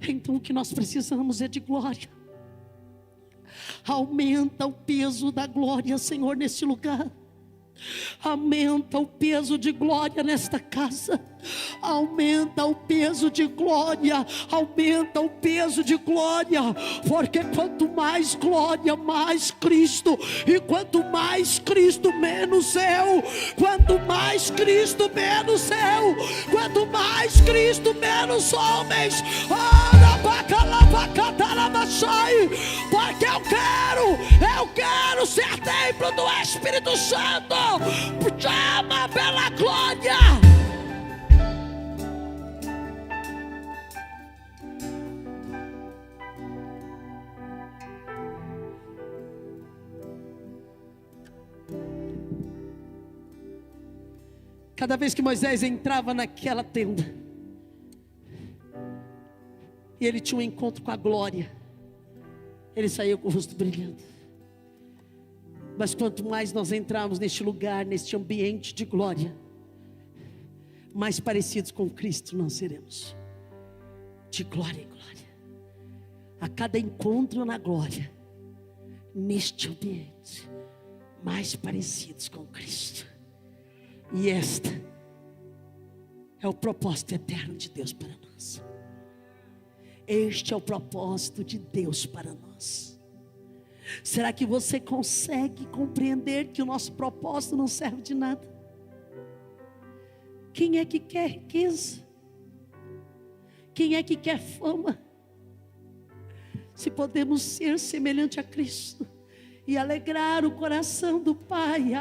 Então o que nós precisamos é de glória. Aumenta o peso da glória, Senhor, neste lugar. Aumenta o peso de glória nesta casa. Aumenta o peso de glória. Aumenta o peso de glória. Porque quanto mais glória, mais Cristo. E quanto mais Cristo, menos eu. Quanto mais Cristo, menos eu. Quanto mais Cristo, menos homens. Porque eu quero ser templo do Espírito Santo. Chama pela glória. Cada vez que Moisés entrava naquela tenda e ele tinha um encontro com a glória, ele saía com o rosto brilhando. Mas quanto mais nós entrarmos neste lugar, neste ambiente de glória, mais parecidos com Cristo nós seremos. De glória em glória. A cada encontro na glória, neste ambiente, mais parecidos com Cristo. E esta é o propósito eterno de Deus para nós. Este é o propósito de Deus para nós. Será que você consegue compreender que o nosso propósito não serve de nada? Quem é que quer riqueza? Quem é que quer fama? Se podemos ser semelhante a Cristo e alegrar o coração do Pai.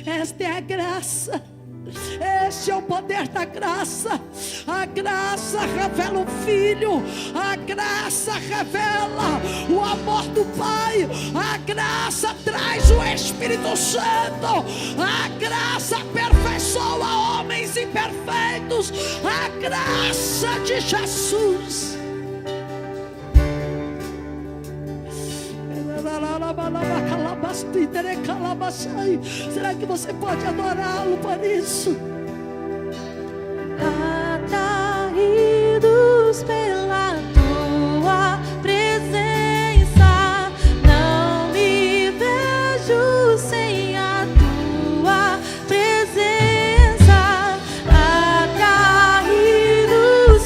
Esta é a graça. Este é o poder da graça. A graça revela o Filho. A graça revela o amor do Pai. A graça traz o Espírito Santo. A graça aperfeiçoa homens imperfeitos. A graça de Jesus. Será que você pode adorá-lo por isso? Atraídos pela tua presença, não me vejo sem a tua presença. Atraídos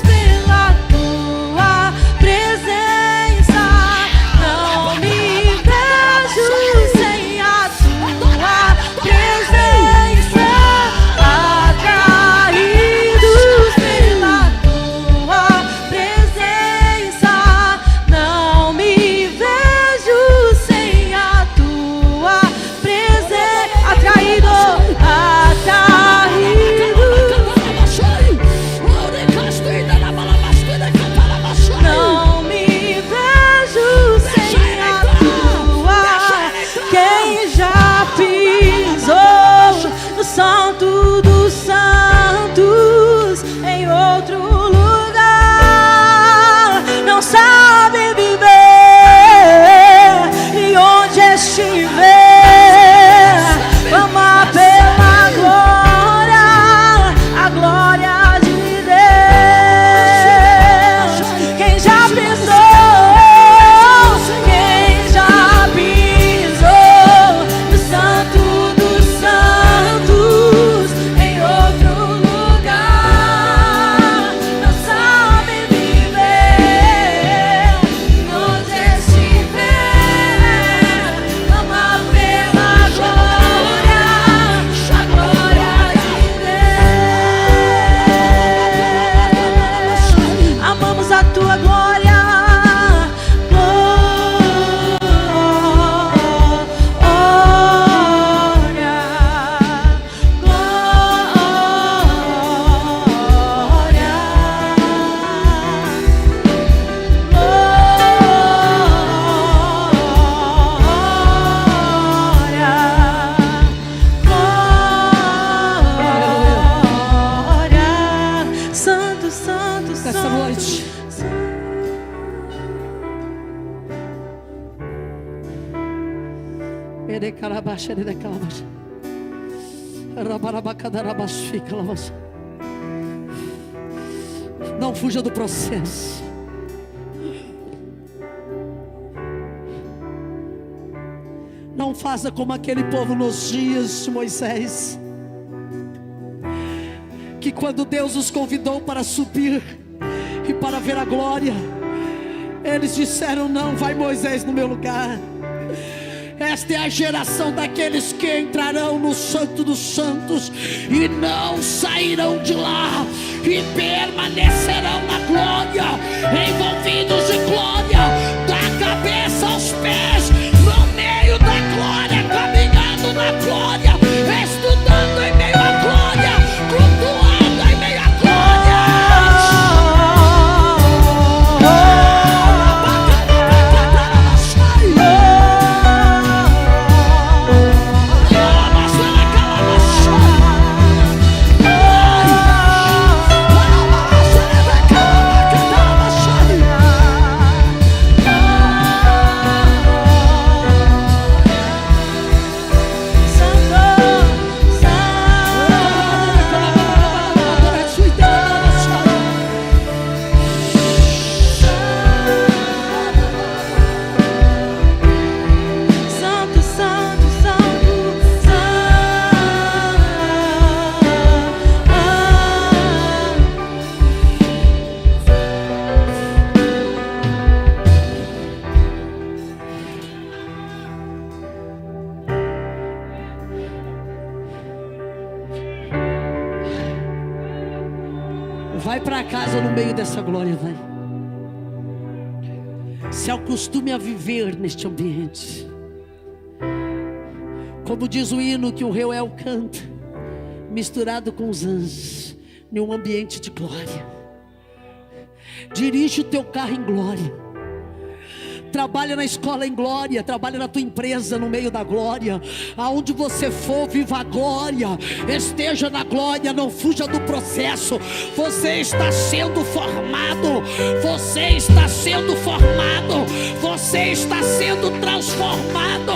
pela tua presença, não me vejo sem a tua presença. Atraídos pela tua presença. Não fuja do processo. Não faça como aquele povo nos dias de Moisés, que quando Deus os convidou para subir e para ver a glória, eles disseram: não, vai Moisés no meu lugar. Esta é a geração daqueles que entrarão no Santo dos Santos e não sairão de lá, e permanecerão na glória, envolvidos de glória, da cabeça aos pés, no meio da glória, caminhando na glória, estudando em meio à glória, cultuando em meio à glória. Vai para casa no meio dessa glória, vai. Se acostume a viver neste ambiente. Como diz o hino que o Reuel canta, misturado com os anjos, em um ambiente de glória. Dirige o teu carro em glória. Trabalha na escola em glória, trabalha na tua empresa no meio da glória. Aonde você for, viva a glória, esteja na glória, não fuja do processo. Você está sendo formado, você está sendo formado, você está sendo transformado.